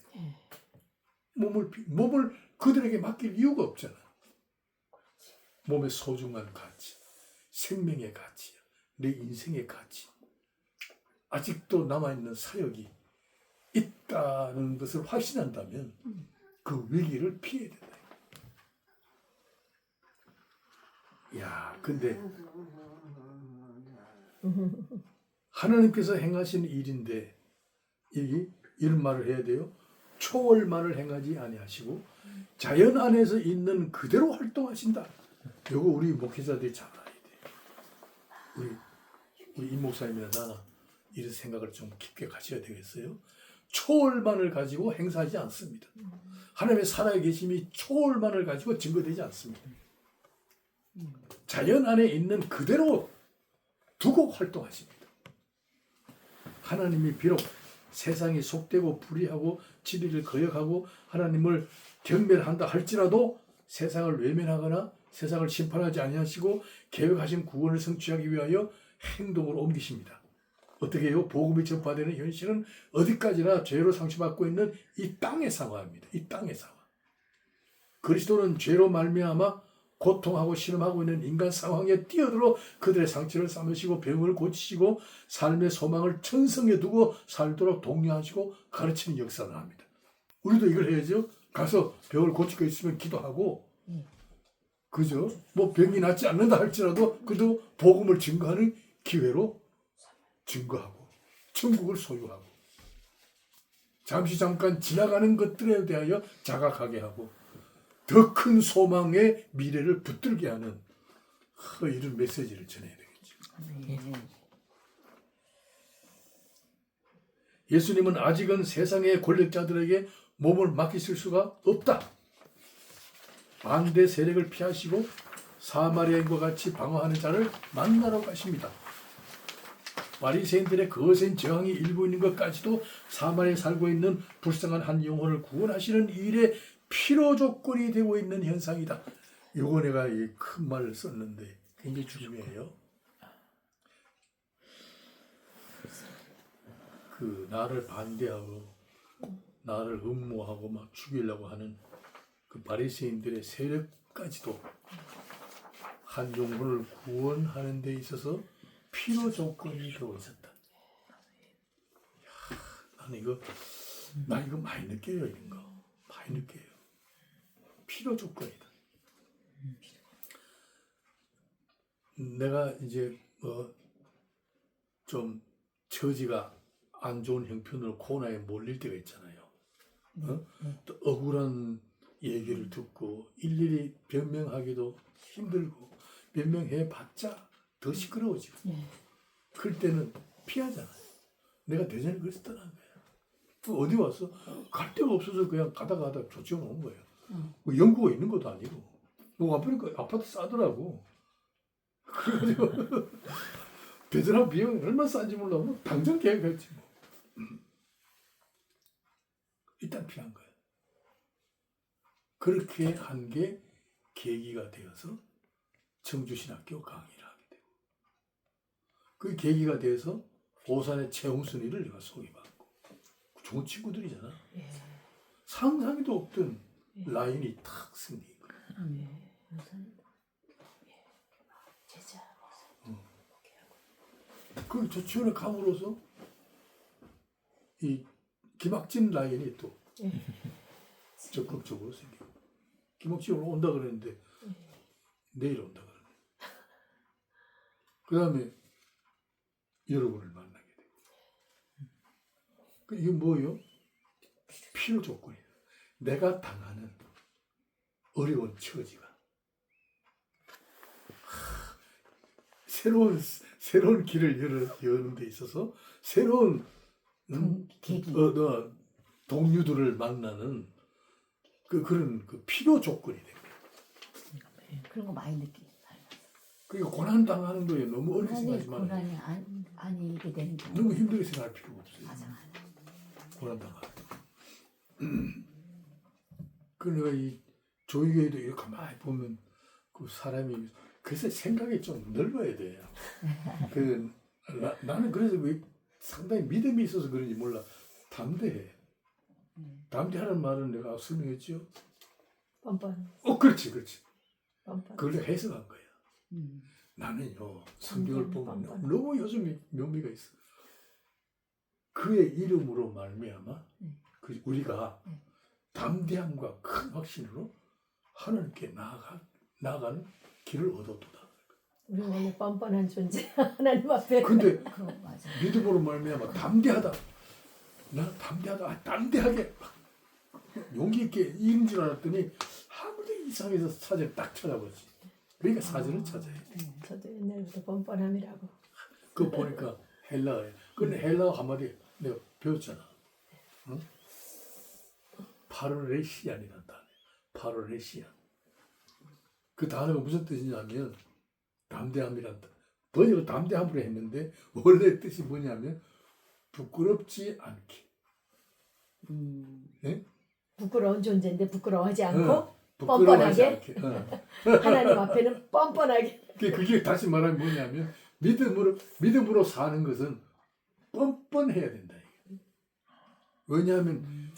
몸을 그들에게 맡길 이유가 없잖아. 몸의 소중한 가치, 생명의 가치, 내 인생의 가치, 아직도 남아있는 사역이 있다는 것을 확신한다면 그 위기를 피해야 된다. 야, 근데 하나님께서 행하신 일인데 이런 말을 해야 돼요. 초월만을 행하지 아니하시고 자연 안에서 있는 그대로 활동하신다. 이거 우리 목회자들이 잘 알아야 돼요. 우리 임 목사님이나 나나 이런 생각을 좀 깊게 가셔야 되겠어요. 초월만을 가지고 행사하지 않습니다. 하나님의 살아계심이 초월만을 가지고 증거되지 않습니다. 자연 안에 있는 그대로 두고 활동하십니다. 하나님이 비록 세상이 속되고 불의하고 진리를 거역하고 하나님을 경멸한다 할지라도 세상을 외면하거나 세상을 심판하지 아니하시고 계획하신 구원을 성취하기 위하여 행동으로 옮기십니다. 어떻게 해요? 복음이 전파되는 현실은 어디까지나 죄로 상처받고 있는 이 땅의 상황입니다. 이 땅의 상황. 그리스도는 죄로 말미암아 고통하고 실험하고 있는 인간 상황에 뛰어들어 그들의 상처를 삼으시고 병을 고치시고 삶의 소망을 천성에 두고 살도록 독려하시고 가르치는 역사를 합니다. 우리도 이걸 해야죠. 가서 병을 고칠 거 있으면 기도하고, 그죠? 뭐 병이 낫지 않는다 할지라도 그래도 복음을 증거하는 기회로 증거하고 천국을 소유하고 잠깐 지나가는 것들에 대하여 자각하게 하고 더 큰 소망의 미래를 붙들게 하는 이런 메시지를 전해야 되겠죠. 예수님은 아직은 세상의 권력자들에게 몸을 맡기실 수가 없다. 반대 세력을 피하시고 사마리아인과 같이 방어하는 자를 만나러 가십니다. 바리새인들의 거센 저항이 일고 있는 것까지도 사마리아에 살고 있는 불쌍한 한 영혼을 구원하시는 일에 필요 조건이 되고 있는 현상이다. 요거 내가 큰 말을 썼는데 굉장히 중요해요. 그 나를 반대하고 나를 음모하고 막 죽이려고 하는 그 바리새인들의 세력까지도 한 영혼을 구원하는 데 있어서 필요 조건이 되고 있었다. 나는 나 이거 많이 느껴요. 이런 거 많이 느껴요. 필요 조건이다. 내가 이제 좀 처지가 안 좋은 형편으로 코로나에 몰릴 때가 있잖아요. 또 억울한 얘기를 듣고 일일이 변명하기도 힘들고 변명해봤자 더 시끄러워지고 그럴 때는 피하잖아요. 내가 대전에 그래서 떠난 거예요. 어디 와서 갈 데가 없어서 그냥 가다가 조치해 놓은 거예요. 뭐 연구가 있는 것도 아니고 뭐 아프니까 아파트 싸더라고. 그래가지고 대전하고 비용이 얼마나 싼지 몰라고 당장 계획했지 뭐. 일단 피한 거예요. 그렇게 한 게 계기가 되어서 청주신학교 강의를 하게 되고 그 계기가 돼서 오산의 최홍순이를 내가 소개받고 좋은 친구들이잖아. 상상도 없던 라인이 탁 생긴 거야. 그 조치원에 감으로써 이 김학진 라인이 또 적극적으로 생기고 김학진 오늘 온다 그랬는데 내일 온다 그러네. 그 다음에 여러분을 만나게 되고 이게 뭐예요? 필요 조건이에요. 내가 당하는 어려운 처지가 새로운 길을 여는 데 있어서 새로운 계기. 동료들을 만나는 그런 필요 조건이 됩니다. 그런 거 많이 느끼. 그러니까 고난 당하는 거에 너무 어렵게 생각하지 말아요. 고난이 아니게 되는 거. 너무 힘들게 생각할 필요가 없어요. 맞아. 고난 당하는. 그 내가 이 조이교회도 이렇게 가만히 보면 그 사람이 그래서 생각이 좀 넓어야 돼요. 나는 그래서 왜 상당히 믿음이 있어서 그런지 몰라. 담대해. 담대하는 말은 내가 설명했죠. 뻔뻔. 그렇지. 뻔뻔. 그걸 내가 해석한 거야. 나는요 성경을 보면 너무 요즘 묘미가 있어. 그의 이름으로 말미암아 우리가 담대함과 큰 확신으로 하나님께 나아가는 길을 얻었도다. 우리 너무 뻔뻔한 존재. 하나님 앞에. 근데 맞아. 믿음으로 말미암아 담대하다. 나 담대하다. 담대하게 용기 있게 이긴 줄 알았더니 아무도 이상해서 사진을 딱 찾아보지. 그러니까 사진을 찾아야 돼. 저도 옛날부터 뻔뻔함이라고. 그거 보니까 헬라어예요. 근데 헬라어 한마디 내가 배웠잖아. 응? 파르레시안이라는 단어. 파르레시안. 그 단어가 무슨 뜻이냐면 담대함이란다. 번역을 담대함으로 했는데 원래 뜻이 뭐냐면 부끄럽지 않게. 예? 부끄러운 존재인데 부끄러워하지 않고 부끄러워하지 뻔뻔하게? 않게. 하나님 앞에는 뻔뻔하게. 그게 다시 말하면 뭐냐면 믿음으로 사는 것은 뻔뻔해야 된다. 왜냐하면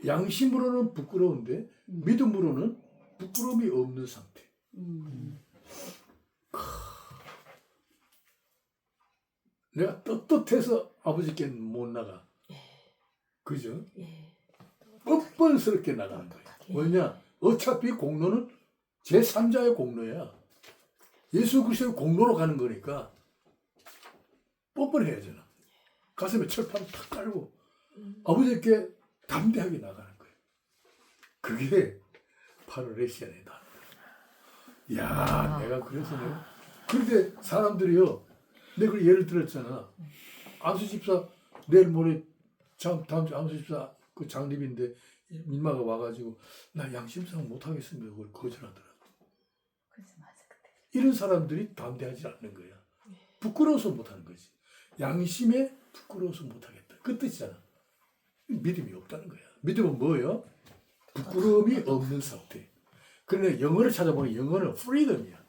양심으로는 부끄러운데 믿음으로는 부끄러움이 없는 상태. 내가 떳떳해서 아버지께 못 나가. 그죠? 뻔뻔스럽게 나가는 거야. 왜냐? 어차피 공로는 제3자의 공로야. 예수 그리스도의 공로로 가는 거니까 뻔뻔해야잖아. 가슴에 철판 탁 깔고 아버지께 담대하게 나가는 거예요. 그게 바로 레시안이다. 야, 내가 그래서 내가 그런데 사람들이요, 내가 그 예를 들었잖아. 안수 집사 내일 모레 다음 주 안수 집사 그 장립인데 민마가 와가지고 나 양심상 못 하겠습니다. 그걸 거절하더라고. 그래서 맞아 그때. 이런 사람들이 담대하지 않는 거야. 부끄러워서 못 하는 거지. 양심에 부끄러워서 못 하겠다. 그 뜻이잖아. 믿음이 없다는 거야. 믿음은 뭐예요? 부끄러움이 없는 상태. 그러나 영어를 찾아보면 영어는 freedom이야.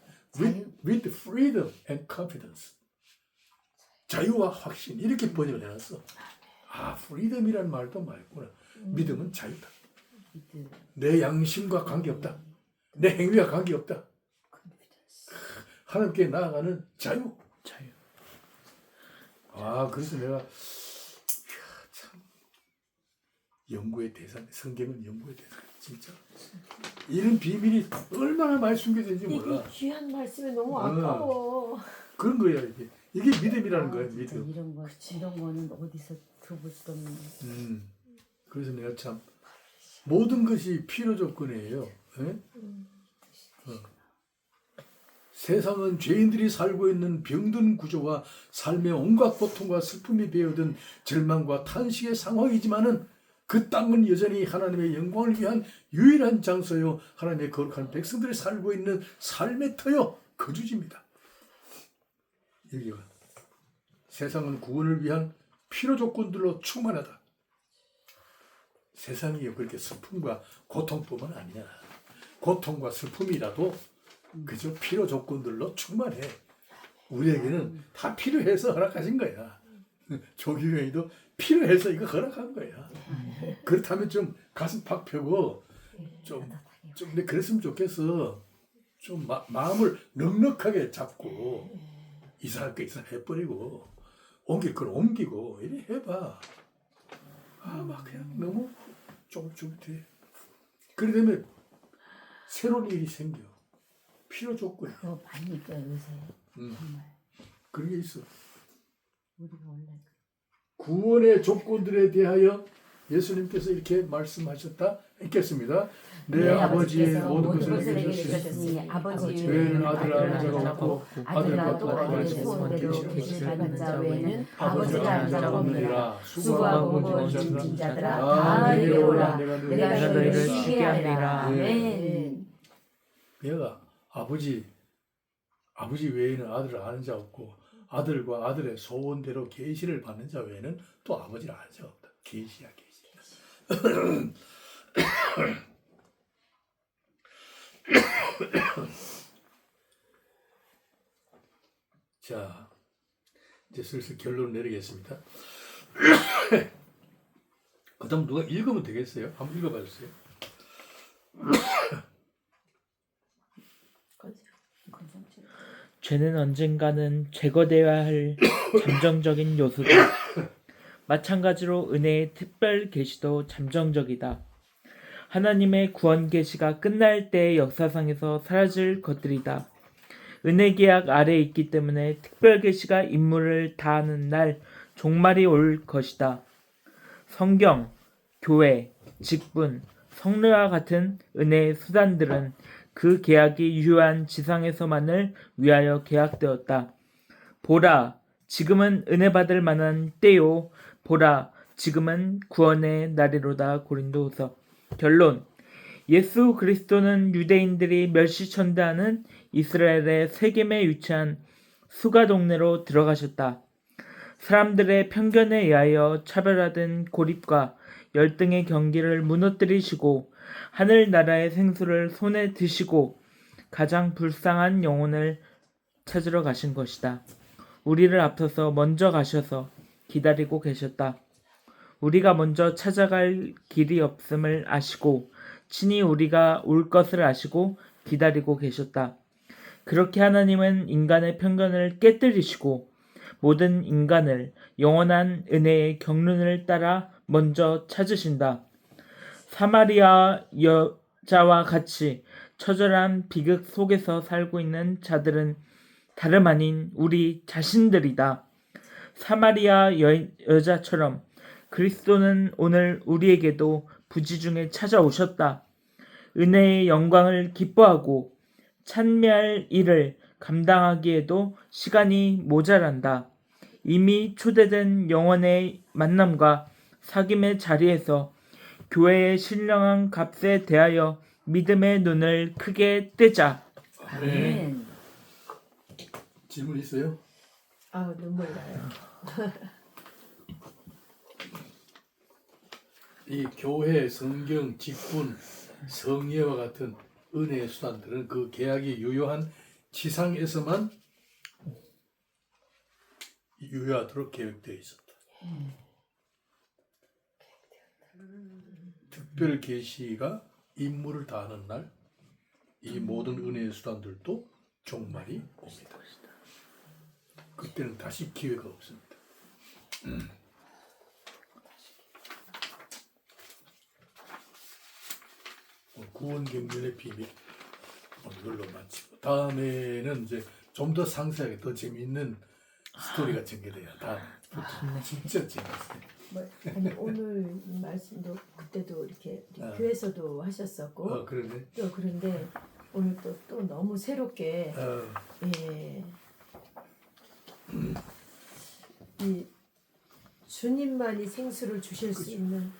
with freedom and confidence. 자유와 확신 이렇게 번역을 해놨어. 아, freedom이라는 말도 말구나. 믿음은 자유다. 내 양심과 관계없다. 내 행위와 관계없다. 하나님께 나아가는 자유. 아, 그래서 내가 참 연구의 대상, 성경은 연구의 대상. 진짜 이런 비밀이 얼마나 많이 숨겨져 있는지 몰라. 이게 귀한 말씀이 너무 아까워. 그런 거야 이게. 이게 믿음이라는 거야. 진짜 믿음. 이런 거는 어디서 들어볼 수도 없는. 그래서 내가 참 모든 것이 필요 조건이에요. 예? 세상은 죄인들이 살고 있는 병든 구조와 삶의 온갖 고통과 슬픔이 배어든 절망과 탄식의 상황이지만은 그 땅은 여전히 하나님의 영광을 위한 유일한 장소요, 하나님의 거룩한 백성들이 살고 있는 삶의 터요, 거주지입니다. 여기가 세상은 구원을 위한 필요 조건들로 충만하다. 세상이 그렇게 슬픔과 고통뿐만 아니야. 고통과 슬픔이라도 그저 필요 조건들로 충만해. 우리에게는 다 필요해서 허락하신 거야. 조기경이도 필요해서 이거 허락한 거야. 그렇다면 좀 가슴 팍 펴고 좀 근데 그랬으면 좋겠어. 좀 마음을 넉넉하게 잡고 이사할 거 이사해버리고 옮길 걸 옮기고 이래 해봐. 막 그냥 너무 쫄쫄해. 그러려면 새로운 일이 생겨. 필요 조건이야. 그거 많이 있어요 요새. 정말. 그런 게 있어. 우리가 원래 구원의 조건들에 대하여 예수님께서 이렇게 말씀하셨다. 읽겠습니다. 내 아버지의 모든 것을 내주셨으니 아버지 외에는 아들 아는 자가 없고 아들과 또 아들과 아들의 아들의 소원대로 소원대로 계시를 받는 자 외에는 아버지가 아버지가 아는 아는 자가 자가 없느니라. 없느니라. 수고하고 짐진 자들아 다 내게 오라. 내가 너희를 쉬게 하리라. 아멘. 내가 아버지 외에는 아들을 아는 자 없고 아들과 아들의 소원대로 계시를 받는 자 외에는 또 아버지를 아는 자가 없다. 계시야 계시. 자, 이제 슬슬 결론을 내리겠습니다. 그다음 누가 읽으면 되겠어요? 한번 읽어봐 주세요. 죄는 언젠가는 제거되어야 할 잠정적인 요소다. 마찬가지로 은혜의 특별 계시도 잠정적이다. 하나님의 구원 계시가 끝날 때의 역사상에서 사라질 것들이다. 은혜 계약 아래에 있기 때문에 특별 계시가 임무를 다하는 날 종말이 올 것이다. 성경, 교회, 직분, 성례와 같은 은혜의 수단들은 그 계약이 유효한 지상에서만을 위하여 계약되었다. 보라, 지금은 은혜 받을 만한 때요. 보라, 지금은 구원의 날이로다. 고린도후서. 결론. 예수 그리스도는 유대인들이 멸시천대하는 이스라엘의 세겜에 위치한 수가 동네로 들어가셨다. 사람들의 편견에 의하여 차별화된 고립과 열등의 경기를 무너뜨리시고 하늘나라의 생수를 손에 드시고 가장 불쌍한 영혼을 찾으러 가신 것이다. 우리를 앞서서 먼저 가셔서 기다리고 계셨다. 우리가 먼저 찾아갈 길이 없음을 아시고 친히 우리가 올 것을 아시고 기다리고 계셨다. 그렇게 하나님은 인간의 편견을 깨뜨리시고 모든 인간을 영원한 은혜의 경륜을 따라 먼저 찾으신다. 사마리아 여자와 같이 처절한 비극 속에서 살고 있는 자들은 다름 아닌 우리 자신들이다. 사마리아 여자처럼 그리스도는 오늘 우리에게도 부지 중에 찾아오셨다. 은혜의 영광을 기뻐하고 찬미할 일을 감당하기에도 시간이 모자란다. 이미 초대된 영혼의 만남과 사귐의 자리에서 교회의 신령한 값에 대하여 믿음의 눈을 크게 뜨자. 아멘. 질문 있어요? 아 눈물 나요. 이 교회, 성경, 직분, 성예와 같은 은혜의 수단들은 그 계약이 유효한 지상에서만 유효하도록 계획되어 있었다. 특별 계시가 임무를 다하는 날, 이 모든 은혜의 수단들도 종말이 옵니다. 그때는 다시 기회가 없습니다. 구원 경륜의 비밀 이걸로 마치고 다음에는 이제 좀 더 상세하게 더 재미있는 스토리가 전개돼야 다 진짜 재밌어요. 뭐, 아니 오늘 말씀도 그때도 이렇게 우리 교회에서도 하셨었고 그러네. 또 그런데 오늘 또 너무 새롭게 예, 이 주님만이 생수를 주실 수 있는